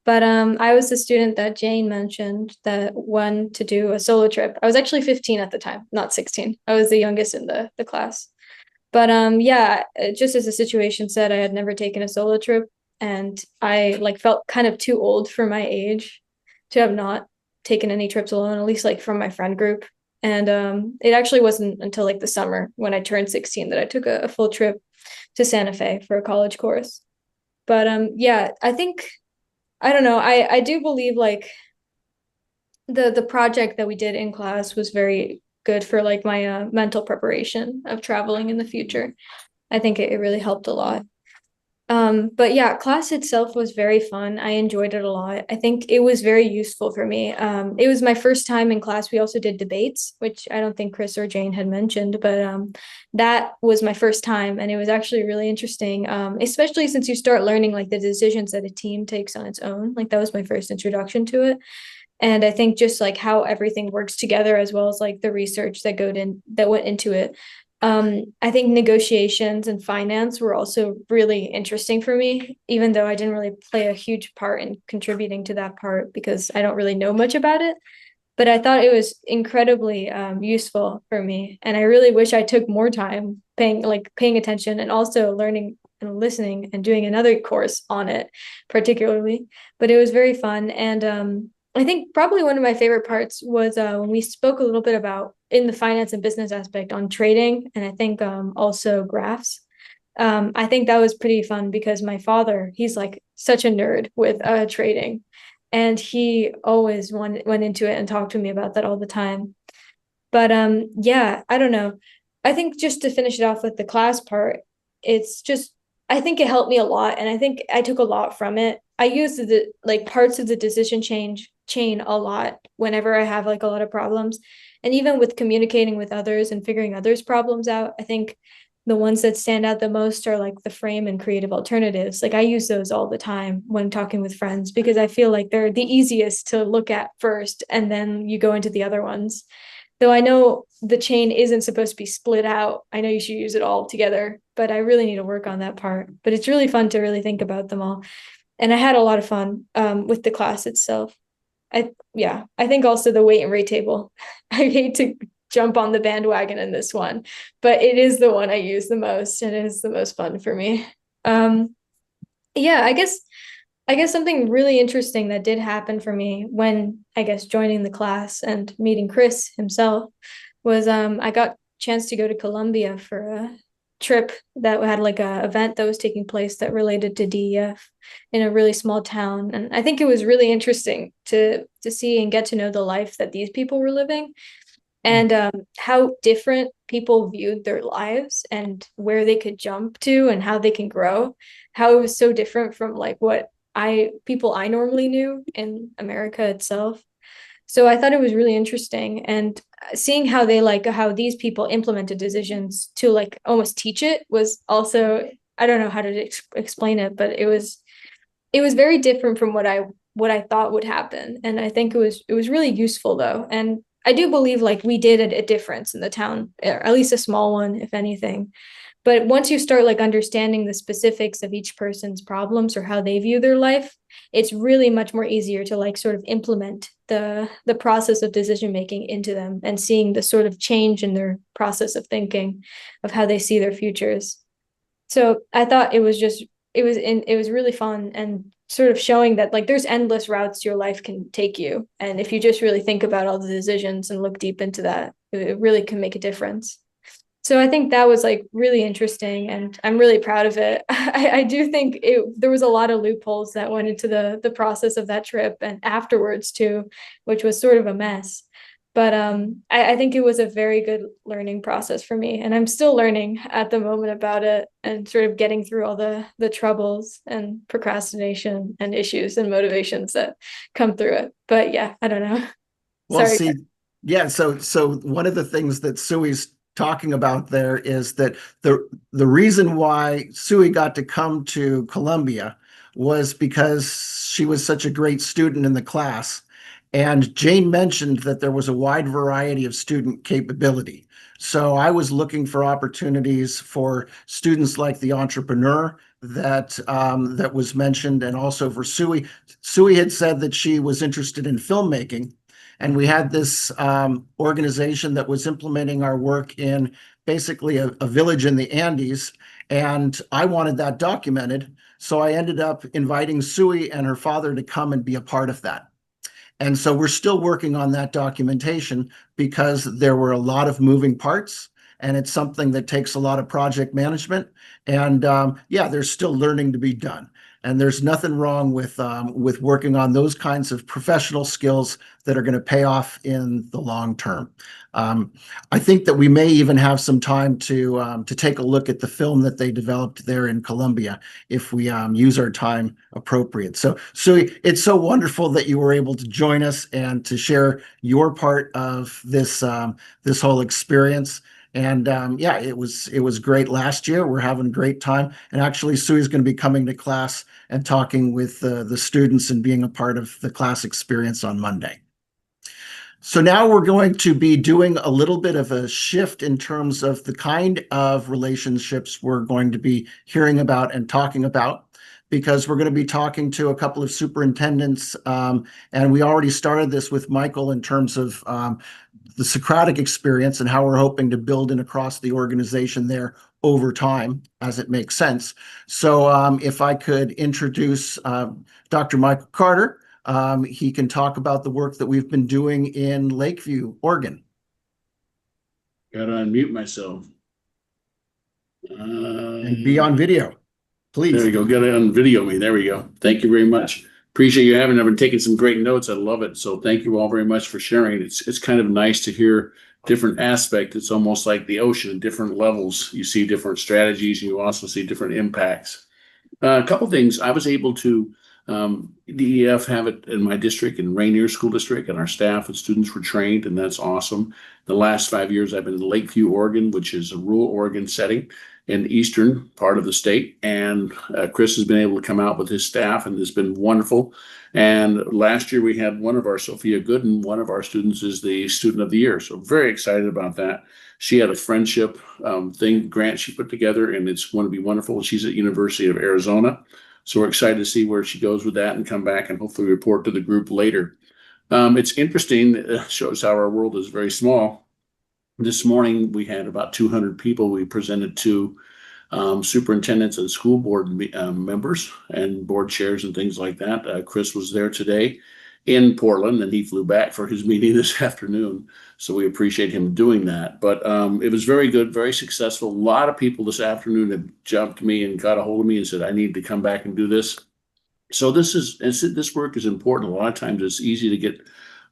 But I was the student that Jayne mentioned that went to do a solo trip. I was actually 15 at the time, not 16. I was the youngest in the class. But yeah, just as the situation said, I had never taken a solo trip, and I felt kind of too old for my age to have not taken any trips alone, at least from my friend group. And it actually wasn't until the summer when I turned 16 that I took a full trip to Santa Fe for a college course. But yeah, I think, I don't know, I do believe the project that we did in class was very good for my mental preparation of traveling in the future. I think it really helped a lot. But yeah, class itself was very fun. I enjoyed it a lot. I think it was very useful for me. It was my first time in class. We also did debates, which I don't think Chris or Jayne had mentioned, but that was my first time, and it was actually really interesting. Especially since you start learning like the decisions that a team takes on its own. Like that was my first introduction to it. And I think just like how everything works together, as well as like the research that went into it. I think negotiations and finance were also really interesting for me, even though I didn't really play a huge part in contributing to that part because I don't really know much about it. But I thought it was incredibly useful for me, and I really wish I took more time paying attention and also learning and listening and doing another course on it, particularly. But it was very fun, and I think probably one of my favorite parts was when we spoke a little bit about in the finance and business aspect on trading, and I think also graphs. I think that was pretty fun because my father, he's like such a nerd with trading, and he always went into it and talked to me about that all the time. But yeah, I don't know. I think just to finish it off with the class part, it's just I think it helped me a lot, and I think I took a lot from it. I used the like parts of the decision chain a lot whenever I have like a lot of problems. And even with communicating with others and figuring others' problems out, I think the ones that stand out the most are like the frame and creative alternatives. Like I use those all the time when talking with friends because I feel like they're the easiest to look at first, and then you go into the other ones. Though I know the chain isn't supposed to be split out. I know you should use it all together, but I really need to work on that part. But it's really fun to really think about them all. And I had a lot of fun with the class itself. I think also the weight and rate table. I hate to jump on the bandwagon in this one, but it is the one I use the most, and it is the most fun for me. Yeah, I guess something really interesting that did happen for me when I guess joining the class and meeting Chris himself was I got a chance to go to Colombia for a trip that had like a event that was taking place that related to DEF in a really small town. And I think it was really interesting to see and get to know the life that these people were living, and how different people viewed their lives and where they could jump to and how they can grow, how it was so different from like what people I normally knew in America itself. So I thought it was really interesting, and seeing how these people implemented decisions to like almost teach it was also, I don't know how to explain it, but it was very different from what I thought would happen. And I think it was really useful though. And I do believe like we did a difference in the town, or at least a small one, if anything. But once you start like understanding the specifics of each person's problems or how they view their life, it's really much more easier to like sort of implement the process of decision making into them and seeing the sort of change in their process of thinking of how they see their futures. So I thought it was really fun, and sort of showing that like there's endless routes your life can take you. And if you just really think about all the decisions and look deep into that, it really can make a difference. So I think that was like really interesting, and I'm really proud of it. I do think there was a lot of loopholes that went into the process of that trip and afterwards too, which was sort of a mess. But I think it was a very good learning process for me, and I'm still learning at the moment about it and sort of getting through all the troubles and procrastination and issues and motivations that come through it. But yeah, I don't know. Well, Sorry. see, yeah, so one of the things that Sui's talking about there is that the reason why Sui got to come to Colombia was because she was such a great student in the class. And Jayne mentioned that there was a wide variety of student capability. So I was looking for opportunities for students like the entrepreneur that was mentioned, and also for Sui. Sui had said that she was interested in filmmaking, and we had this organization that was implementing our work in basically a village in the Andes, and I wanted that documented. So I ended up inviting Sui and her father to come and be a part of that. And so we're still working on that documentation because there were a lot of moving parts, and it's something that takes a lot of project management. And yeah, there's still learning to be done. And there's nothing wrong with working on those kinds of professional skills that are going to pay off in the long term. I think that we may even have some time to take a look at the film that they developed there in Colombia if we use our time appropriate. So it's so wonderful that you were able to join us and to share your part of this this whole experience. And yeah, it was great last year. We're having a great time. And actually, Sue's going to be coming to class and talking with the students and being a part of the class experience on Monday. So now we're going to be doing a little bit of a shift in terms of the kind of relationships we're going to be hearing about and talking about, because we're going to be talking to a couple of superintendents. And we already started this with Michael in terms of the Socratic experience and how we're hoping to build in across the organization there over time as it makes sense. So if I could introduce Dr. Michael Carter, he can talk about the work that we've been doing in Lakeview, Oregon. Got to unmute myself. And be on video, please. There we go. Got to unvideo me. There we go. Thank you very much. Appreciate you having. I've been taking some great notes. I love it. So thank you all very much for sharing. It's kind of nice to hear different aspects. It's almost like the ocean, different levels. You see different strategies. You also see different impacts. A couple things. I was able to DEF have it in my district, in Rainier School District, and our staff and students were trained, and that's awesome. The last 5 years I've been in Lakeview, Oregon, which is a rural Oregon setting in the eastern part of the state. And Chris has been able to come out with his staff, and it's been wonderful. And last year we had one of our, Sophia Gooden, one of our students is the student of the year. So very excited about that. She had a friendship grant she put together, and it's going to be wonderful. She's at University of Arizona. So we're excited to see where she goes with that and come back and hopefully report to the group later. It's interesting. It shows how our world is very small. This morning, we had about 200 people we presented to, superintendents and school board members and board chairs and things like that. Chris was there today in Portland, and he flew back for his meeting this afternoon. So we appreciate him doing that. But it was very good, very successful. A lot of people this afternoon have jumped me and got a hold of me and said, I need to come back and do this. So this work is important. A lot of times it's easy to get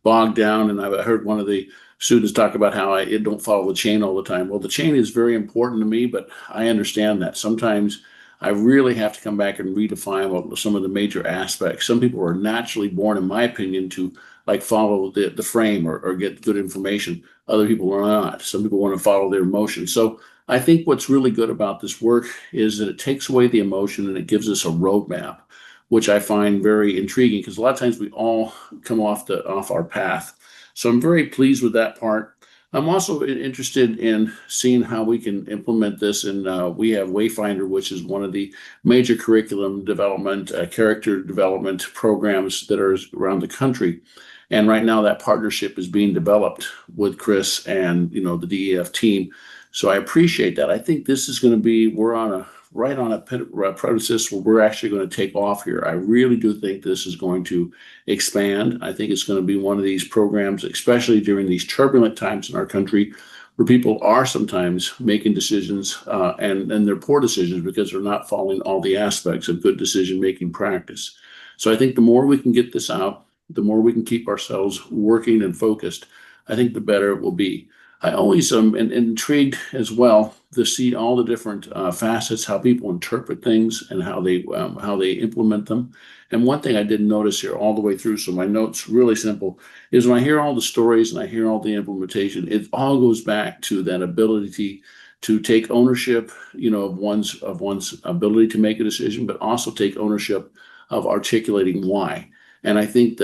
bogged down. And I heard one of the students talk about how I don't follow the chain all the time. Well, the chain is very important to me, but I understand that sometimes I really have to come back and redefine some of the major aspects. Some people are naturally born, in my opinion, to like follow the frame or get good information. Other people are not. Some people want to follow their emotions. So I think what's really good about this work is that it takes away the emotion and it gives us a roadmap, which I find very intriguing because a lot of times we all come off our path. So I'm very pleased with that part. I'm also interested in seeing how we can implement this. And we have Wayfinder, which is one of the major curriculum development, character development programs that are around the country. And right now that partnership is being developed with Chris and, the DEF team. So I appreciate that. I think this is going to be, we're right on a precipice where we're actually going to take off here. I really do think this is going to expand. I think it's going to be one of these programs, especially during these turbulent times in our country, where people are sometimes making decisions and they're poor decisions because they're not following all the aspects of good decision-making practice. So I think the more we can get this out, the more we can keep ourselves working and focused, I think the better it will be. I always am intrigued as well to see all the different facets, how people interpret things and how they implement them. And one thing I didn't notice here all the way through, so my notes really simple, is when I hear all the stories and I hear all the implementation, it all goes back to that ability to take ownership, of one's ability to make a decision, but also take ownership of articulating why. And I think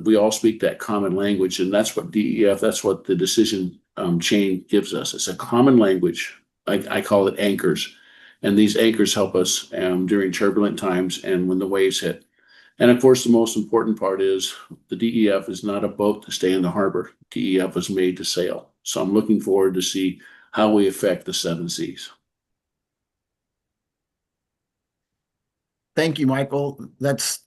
we all speak that common language, and that's what DEF, that's what the decision chain gives us. It's a common language. I call it anchors. And these anchors help us during turbulent times and when the waves hit. And of course, the most important part is the DEF is not a boat to stay in the harbor. DEF was made to sail. So I'm looking forward to see how we affect the 7 seas. Thank you, Michael. That's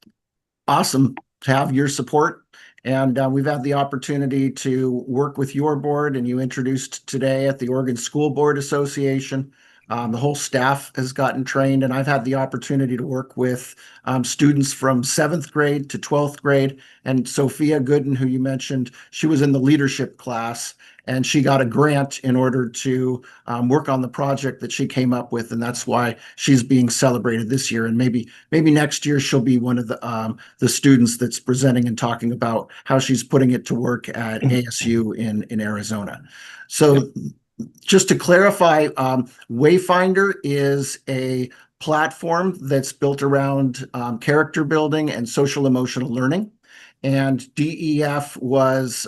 awesome to have your support. And we've had the opportunity to work with your board, and you introduced today at the Oregon School Board Association. The whole staff has gotten trained, and I've had the opportunity to work with students from 7th grade to 12th grade. And Sophia Gooden, who you mentioned, she was in the leadership class, and she got a grant in order to work on the project that she came up with, and that's why she's being celebrated this year. And maybe next year she'll be one of the students that's presenting and talking about how she's putting it to work at ASU in Arizona. So just to clarify, Wayfinder is a platform that's built around character building and social emotional learning. And DEF was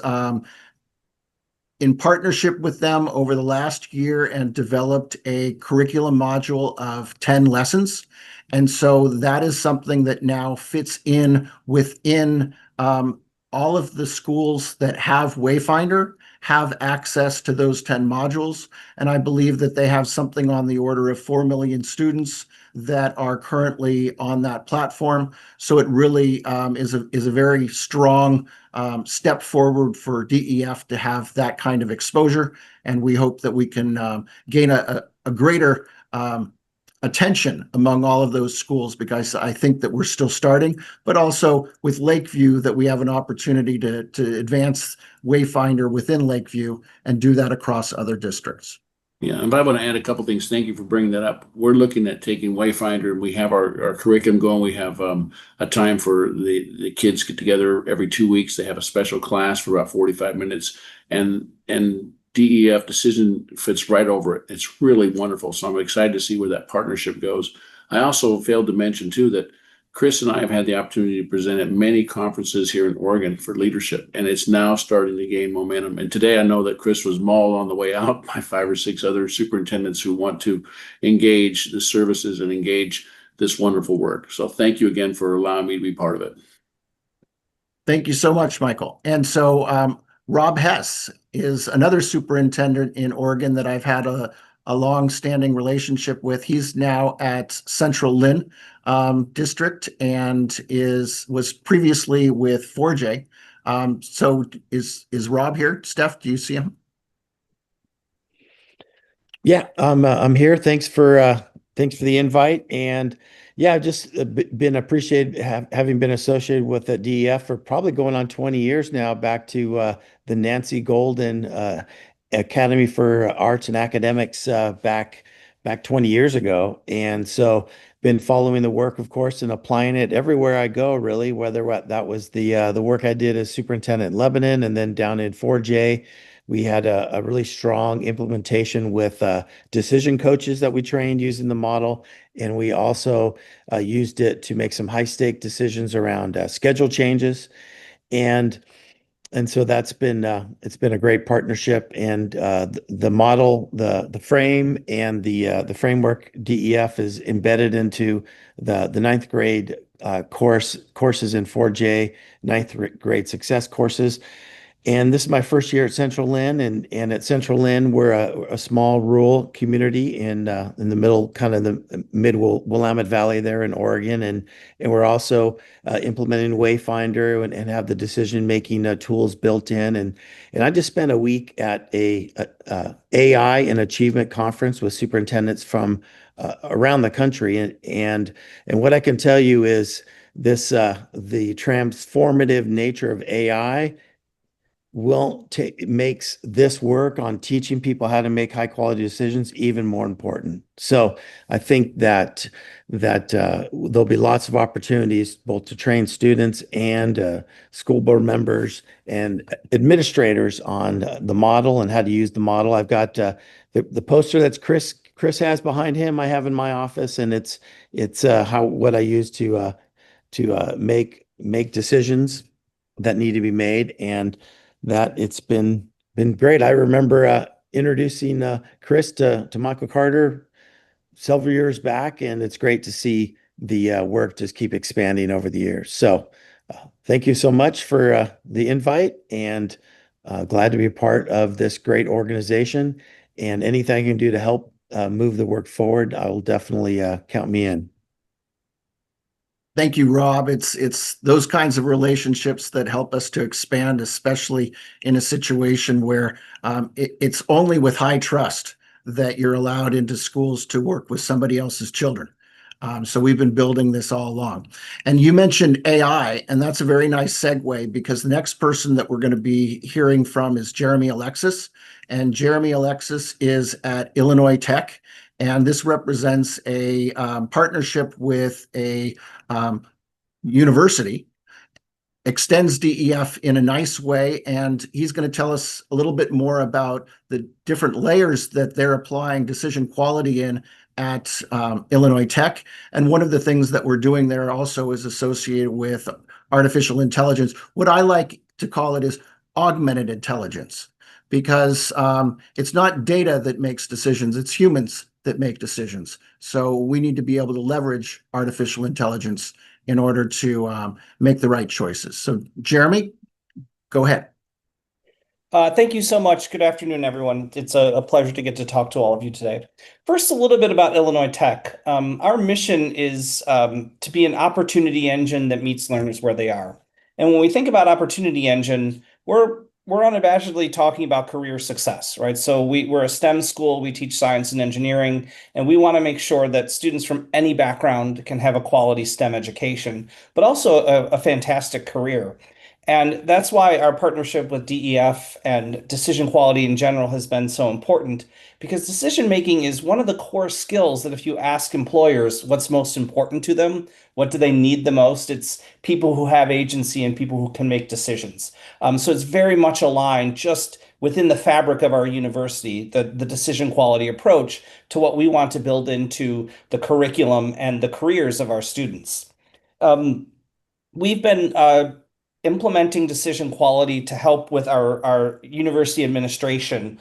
in partnership with them over the last year and developed a curriculum module of 10 lessons. And so that is something that now fits in within all of the schools that have Wayfinder have access to those 10 modules. And I believe that they have something on the order of 4 million students that are currently on that platform. So it really is a very strong step forward for DEF to have that kind of exposure. And we hope that we can gain a greater attention among all of those schools, because I think that we're still starting, but also with Lakeview that we have an opportunity to advance Wayfinder within Lakeview and do that across other districts. Yeah, and I want to add a couple things. Thank you for bringing that up. We're looking at taking Wayfinder, and we have our curriculum going. We have a time for the kids get together every 2 weeks. They have a special class for about 45 minutes, and DEF decision fits right over it. It's really wonderful. So I'm excited to see where that partnership goes. I also failed to mention too that Chris and I have had the opportunity to present at many conferences here in Oregon for leadership, and it's now starting to gain momentum. And today I know that Chris was mauled on the way out by 5 or 6 other superintendents who want to engage the services and engage this wonderful work. So thank you again for allowing me to be part of it. Thank you so much, Michael. And so Rob Hess is another superintendent in Oregon that I've had a long-standing relationship with. He's now at Central Linn District and was previously with 4J. So is Rob here? Steph, do you see him? Yeah, I'm here. Thanks for the invite. And yeah, I've just been appreciated having been associated with the DEF for probably going on 20 years now, back to the Nancy Golden Academy for Arts and Academics back 20 years ago. And so been following the work, of course, and applying it everywhere I go, really, whether that was the work I did as superintendent in Lebanon, and then down in 4J. We had a really strong implementation with decision coaches that we trained using the model. And we also used it to make some high-stake decisions around schedule changes. And so that's been it's been a great partnership. And the model, the frame, and the framework DEF is embedded into the 9th grade courses in 4J, 9th grade success courses. And this is my first year at Central Linn, and at Central Linn, we're a small rural community in the middle, kind of the mid Willamette Valley there in Oregon, and we're also implementing Wayfinder and have the decision-making tools built in. And I just spent a week at a AI and achievement conference with superintendents from around the country, and what I can tell you is this: the transformative nature of AI makes this work on teaching people how to make high quality decisions even more important. So I think that there'll be lots of opportunities both to train students and school board members and administrators on the model and how to use the model. I've got the poster that's Chris has behind him. I have in my office, and it's what I use to make decisions that need to be made, and that it's been great. I remember introducing Chris to Michael Carter several years back, and it's great to see the work just keep expanding over the years. So thank you so much for the invite, and glad to be a part of this great organization. And anything I can do to help move the work forward, I will definitely count me in. Thank you, Rob. It's those kinds of relationships that help us to expand, especially in a situation where it's only with high trust that you're allowed into schools to work with somebody else's children. So we've been building this all along. And you mentioned AI, and that's a very nice segue because the next person that we're going to be hearing from is Jeremy Alexis. And Jeremy Alexis is at Illinois Tech. And this represents a partnership with a university, extends DEF in a nice way, and he's going to tell us a little bit more about the different layers that they're applying decision quality in at Illinois Tech. And one of the things that we're doing there also is associated with artificial intelligence. What I like to call it is augmented intelligence, because it's not data that makes decisions, it's humans that make decisions. So we need to be able to leverage artificial intelligence in order to make the right choices. So Jeremy, go ahead. Thank you so much. Good afternoon, everyone. It's a pleasure to get to talk to all of you today. First, a little bit about Illinois Tech. Our mission is to be an opportunity engine that meets learners where they are. And when we think about opportunity engine, we're unabashedly talking about career success, right? So we're a STEM school, we teach science and engineering, and we want to make sure that students from any background can have a quality STEM education, but also a fantastic career. And that's why our partnership with DEF and decision quality in general has been so important, because decision making is one of the core skills that if you ask employers what's most important to them, what do they need the most, it's people who have agency and people who can make decisions. So it's very much aligned just within the fabric of our university, the decision quality approach to what we want to build into the curriculum and the careers of our students. We've been implementing decision quality to help with our university administration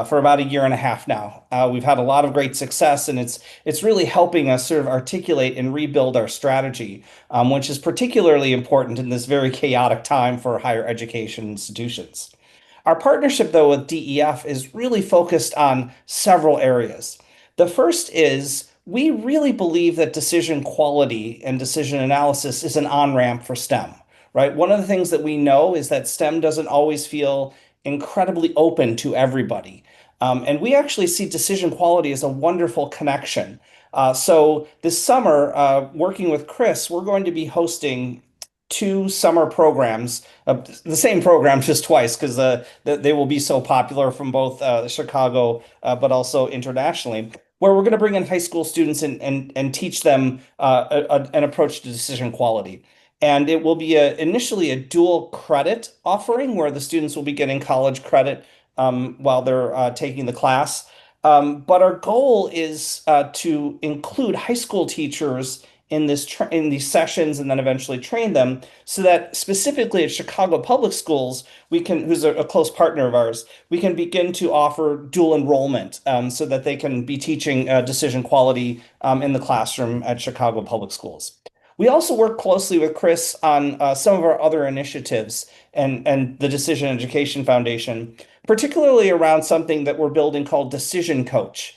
for about a year and a half now. We've had a lot of great success, and it's really helping us sort of articulate and rebuild our strategy, which is particularly important in this very chaotic time for higher education institutions. Our partnership, though, with DEF is really focused on several areas. The first is we really believe that decision quality and decision analysis is an on-ramp for STEM. Right? One of the things that we know is that STEM doesn't always feel incredibly open to everybody. And we actually see decision quality as a wonderful connection. So this summer, working with Chris, we're going to be hosting 2 summer programs, the same program just twice, because they will be so popular from both Chicago, but also internationally, where we're going to bring in high school students and teach them an approach to decision quality. And it will be initially a dual credit offering where the students will be getting college credit while they're taking the class. But our goal is to include high school teachers in these sessions and then eventually train them so that specifically at Chicago Public Schools, who's a close partner of ours, we can begin to offer dual enrollment so that they can be teaching decision quality in the classroom at Chicago Public Schools. We also work closely with Chris on some of our other initiatives and the Decision Education Foundation, particularly around something that we're building called Decision Coach.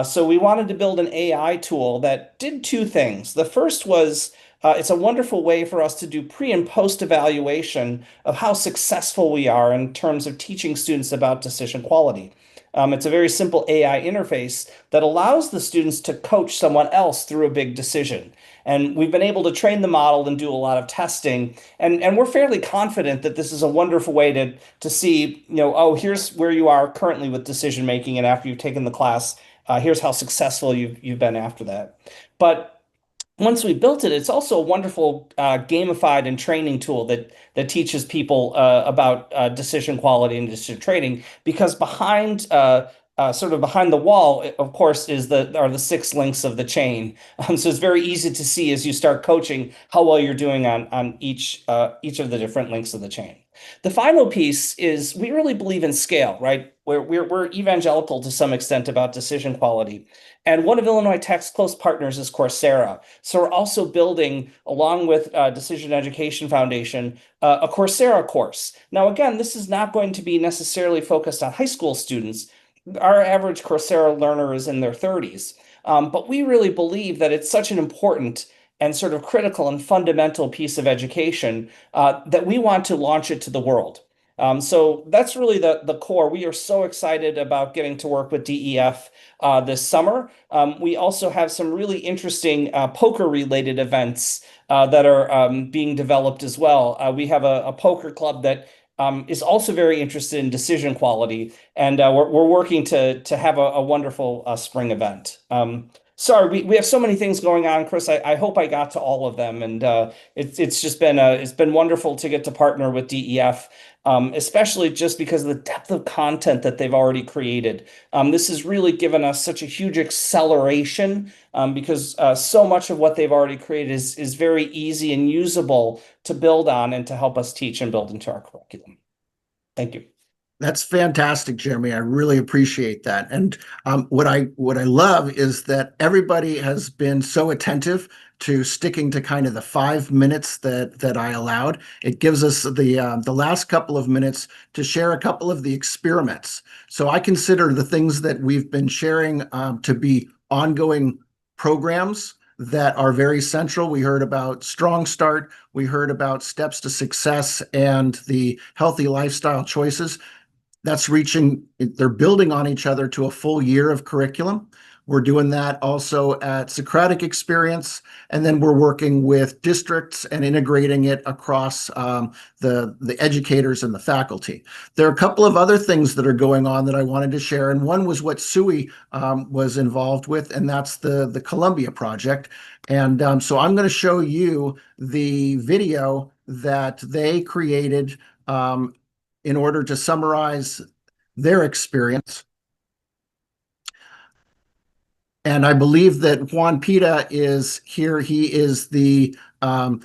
So we wanted to build an AI tool that did 2 things. The first was it's a wonderful way for us to do pre and post evaluation of how successful we are in terms of teaching students about decision quality. It's a very simple AI interface that allows the students to coach someone else through a big decision. And we've been able to train the model and do a lot of testing. And we're fairly confident that this is a wonderful way to see, oh, here's where you are currently with decision making. And after you've taken the class, here's how successful you've been after that. But once we built it, it's also a wonderful gamified and training tool that teaches people about decision quality and decision training, because behind behind the wall, of course, are the 6 links of the chain. So it's very easy to see as you start coaching how well you're doing on each of the different links of the chain. The final piece is we really believe in scale, right? We're evangelical to some extent about decision quality. And one of Illinois Tech's close partners is Coursera. So we're also building, along with Decision Education Foundation, a Coursera course. Now, again, this is not going to be necessarily focused on high school students. Our average Coursera learner is in their 30s. But we really believe that it's such an important and sort of critical and fundamental piece of education that we want to launch it to the world. So that's really the core. We are so excited about getting to work with DEF this summer. We also have some really interesting poker-related events that are being developed as well. We have a poker club that is also very interested in decision quality, and we're working to have a wonderful spring event. Sorry, we have so many things going on, Chris. I hope I got to all of them, and it's just been it's been wonderful to get to partner with DEF, especially just because of the depth of content that they've already created. This has really given us such a huge acceleration because so much of what they've already created is very easy and usable to build on and to help us teach and build into our curriculum. Thank you. That's fantastic, Jeremy. I really appreciate that. And what I love is that everybody has been so attentive to sticking to kind of the 5 minutes that I allowed. It gives us the last couple of minutes to share a couple of the experiments. So I consider the things that we've been sharing to be ongoing programs that are very central. We heard about StrongStart. We heard about Steps to Success and the healthy lifestyle choices. That's they're building on each other to a full year of curriculum. We're doing that also at Socratic Experience, and then we're working with districts and integrating it across the educators and the faculty. There are a couple of other things that are going on that I wanted to share, and one was what SUI was involved with, and that's the Colombia project. And so I'm going to show you the video that they created in order to summarize their experience. And I believe that Juan Pita is here. He is the one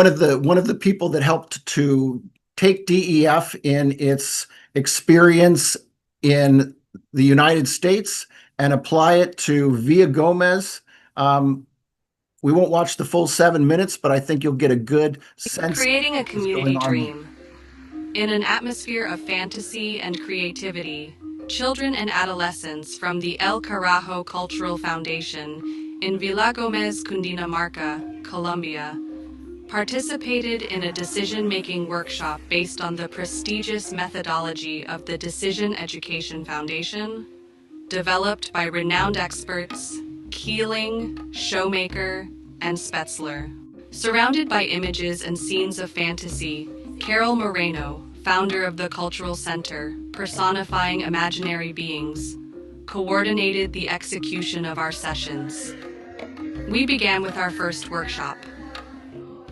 of the people that helped to take DEF in its experience in the United States and apply it to Villa Gomez. We won't watch the full 7 minutes, but I think you'll get a good sense. Creating a community dream. In an atmosphere of fantasy and creativity, children and adolescents from the El Carajo Cultural Foundation in Villa Gomez, Cundinamarca, Colombia, participated in a decision-making workshop based on the prestigious methodology of the Decision Education Foundation, developed by renowned experts Keeling, Showmaker, and Spetzler. Surrounded by images and scenes of fantasy, Carol Moreno, founder of the Cultural Center, personifying imaginary beings, coordinated the execution of our sessions. We began with our first workshop,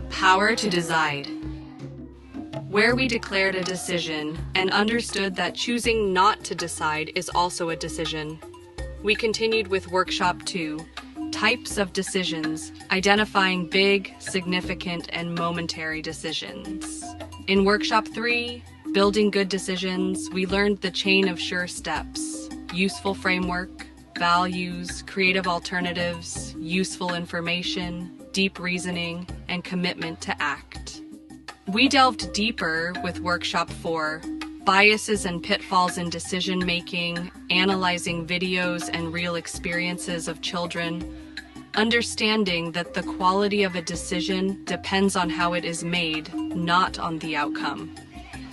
Power to Decide, where we declared a decision and understood that choosing not to decide is also a decision. We continued with Workshop 2, Types of Decisions, identifying big, significant, and momentary decisions. In Workshop 3, Building Good Decisions, we learned the chain of sure steps, useful framework, values, creative alternatives, useful information, deep reasoning, and commitment to act. We delved deeper with Workshop 4, Biases and Pitfalls in Decision-Making, analyzing videos and real experiences of children, understanding that the quality of a decision depends on how it is made, not on the outcome.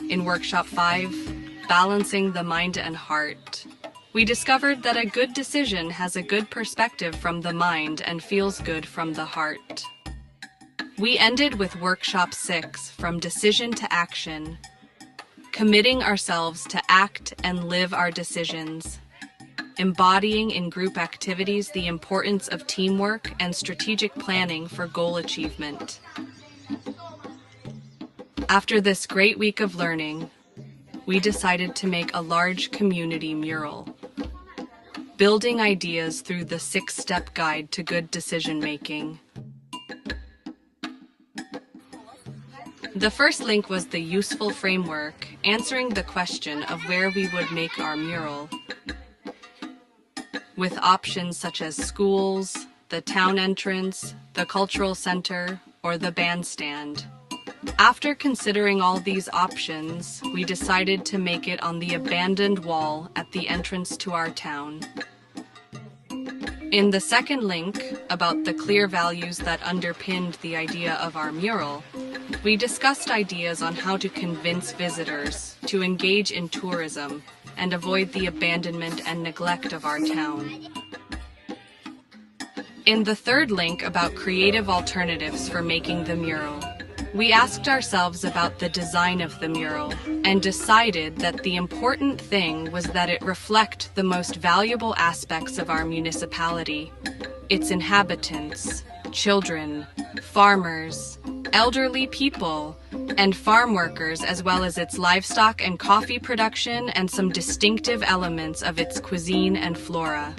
In Workshop 5, Balancing the Mind and Heart, we discovered that a good decision has a good perspective from the mind and feels good from the heart. We ended with Workshop 6, From Decision to Action, committing ourselves to act and live our decisions, embodying in group activities the importance of teamwork and strategic planning for goal achievement. After this great week of learning, we decided to make a large community mural, building ideas through the 6-step guide to good decision-making. The first link was the useful framework, answering the question of where we would make our mural, with options such as schools, the town entrance, the cultural center, or the bandstand. After considering all these options, we decided to make it on the abandoned wall at the entrance to our town. In the second link, about the clear values that underpinned the idea of our mural, we discussed ideas on how to convince visitors to engage in tourism and avoid the abandonment and neglect of our town. In the third link about creative alternatives for making the mural, we asked ourselves about the design of the mural and decided that the important thing was that it reflect the most valuable aspects of our municipality, its inhabitants, children, farmers, elderly people, and farm workers, as well as its livestock and coffee production and some distinctive elements of its cuisine and flora.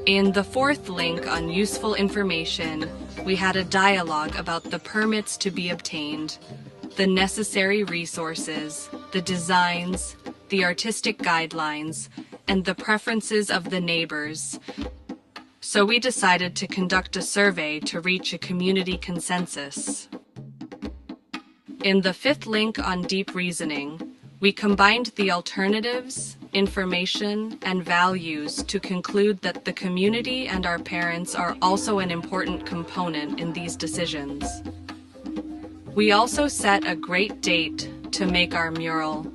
In the fourth link on useful information, we had a dialogue about the permits to be obtained, the necessary resources, the designs, the artistic guidelines, and the preferences of the neighbors. So we decided to conduct a survey to reach a community consensus. In the fifth link on deep reasoning, we combined the alternatives, information, and values to conclude that the community and our parents are also an important component in these decisions. We also set a great date to make our mural.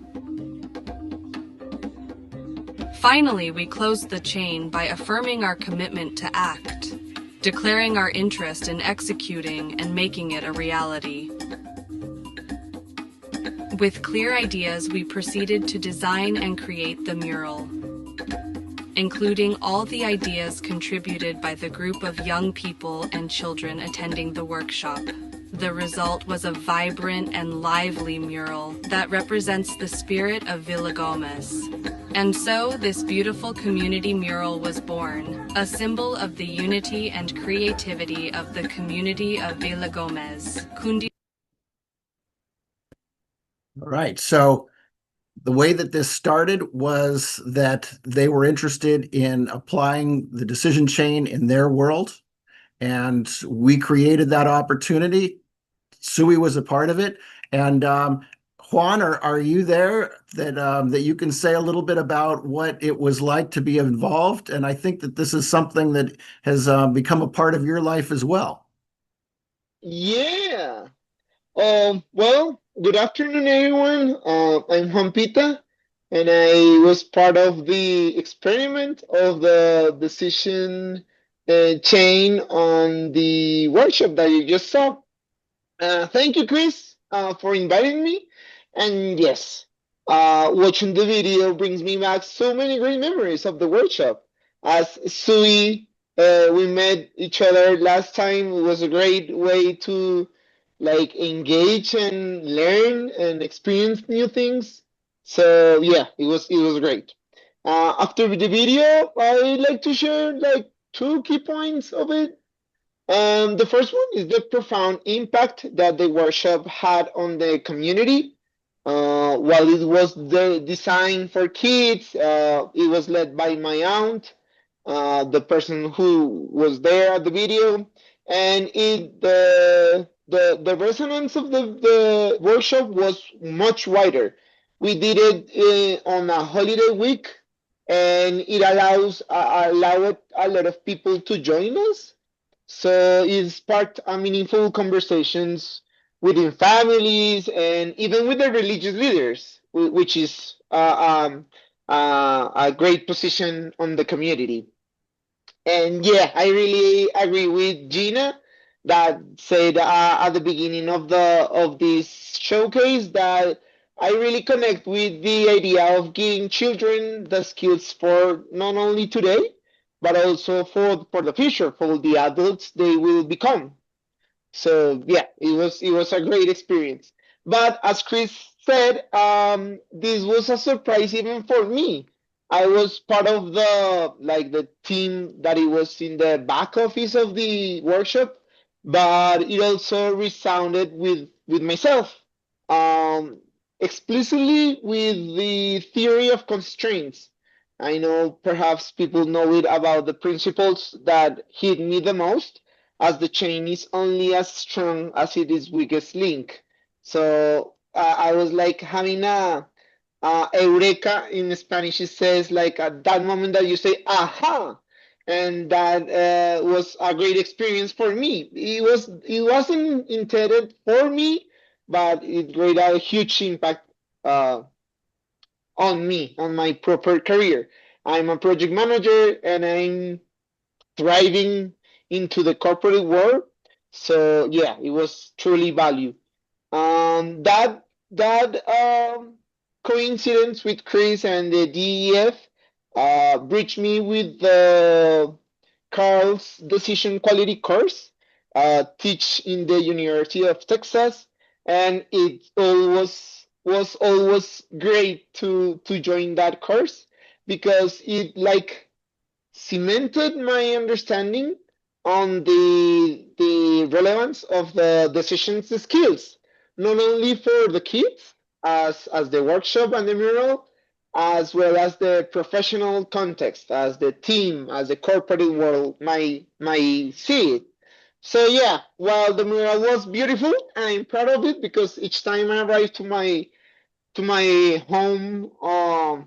Finally, we closed the chain by affirming our commitment to act, declaring our interest in executing and making it a reality. With clear ideas, we proceeded to design and create the mural, including all the ideas contributed by the group of young people and children attending the workshop. The result was a vibrant and lively mural that represents the spirit of Villa Gomez. And so this beautiful community mural was born, a symbol of the unity and creativity of the community of Villa Gomez. All right. So the way that this started was that they were interested in applying the decision chain in their world, and we created that opportunity. Sui was a part of it. And Juan, are you there that you can say a little bit about what it was like to be involved? And I think that this is something that has become a part of your life as well. Yeah. Well, good afternoon, everyone. I'm Juan Pita, and I was part of the experiment of the decision chain on the workshop that you just saw. Thank you, Chris, for inviting me. And yes, watching the video brings me back so many great memories of the workshop. As Sui, we met each other last time. It was a great way to engage and learn and experience new things. So yeah, it was great. After the video, I'd like to share two key points of it. The first one is the profound impact that the workshop had on the community. While it was designed for kids, it was led by my aunt, the person who was there at the video, and the resonance of the workshop was much wider. We did it on a holiday week, and it allowed a lot of people to join us. So it sparked meaningful conversations within families and even with the religious leaders, which is a great position on the community. And yeah, I really agree with Gina that said at the beginning of this showcase that I really connect with the idea of giving children the skills for not only today, but also for the future, for the adults they will become. So yeah, it was a great experience. But as Chris said, this was a surprise even for me. I was part of the team that it was in the back office of the workshop, but it also resounded with myself, explicitly with the theory of constraints. I know perhaps people know it about the principles that hit me the most, as the chain is only as strong as it is weakest link. So I was like having a eureka in Spanish. It says like at that moment that you say aha, and that was a great experience for me. It wasn't intended for me, but it made a huge impact on me, on my proper career. I'm a project manager, and I'm thriving into the corporate world. So yeah, it was truly value. That coincidence with Chris and the DEF bridged me with the Carl's Decision Quality course, teach in the University of Texas, and it always was always great to join that course because it like cemented my understanding on the relevance of the decisions skills, not only for the kids as the workshop and the mural, as well as the professional context, as the team, as the corporate world might see it. So yeah, while the mural was beautiful, I'm proud of it because each time I arrive to my home,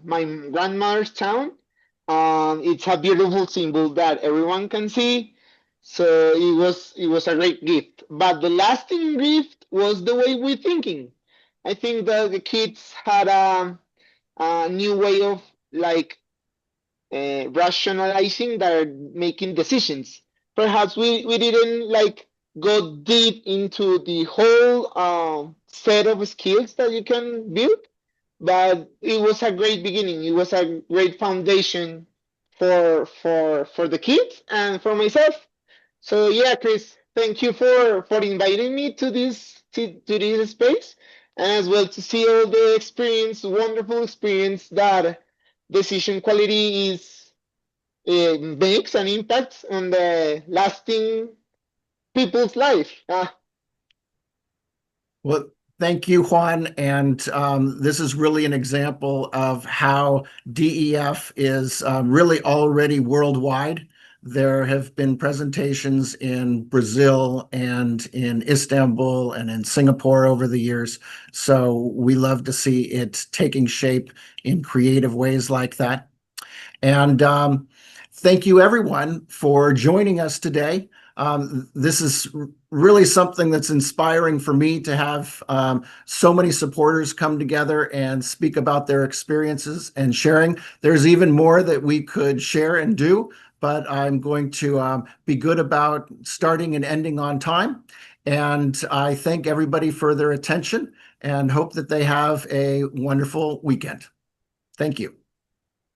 my grandmother's town. It's a beautiful symbol that everyone can see. So it was a great gift. But the lasting gift was the way we're thinking. I think that the kids had a new way of like rationalizing their making decisions. Perhaps we didn't like go deep into the whole set of skills that you can build, but it was a great beginning. It was a great foundation for the kids and for myself. So yeah, Chris, thank you for inviting me to this space, and as well to see all the experience, wonderful experience that decision quality is makes an impact on the lasting people's life. Well, thank you, Juan. And this is really an example of how DEF is really already worldwide. There have been presentations in Brazil and in Istanbul and in Singapore over the years. So we love to see it taking shape in creative ways like that. And thank you, everyone, for joining us today. This is really something that's inspiring for me to have so many supporters come together and speak about their experiences and sharing. There's even more that we could share and do, but I'm going to be good about starting and ending on time. And I thank everybody for their attention and hope that they have a wonderful weekend. Thank you.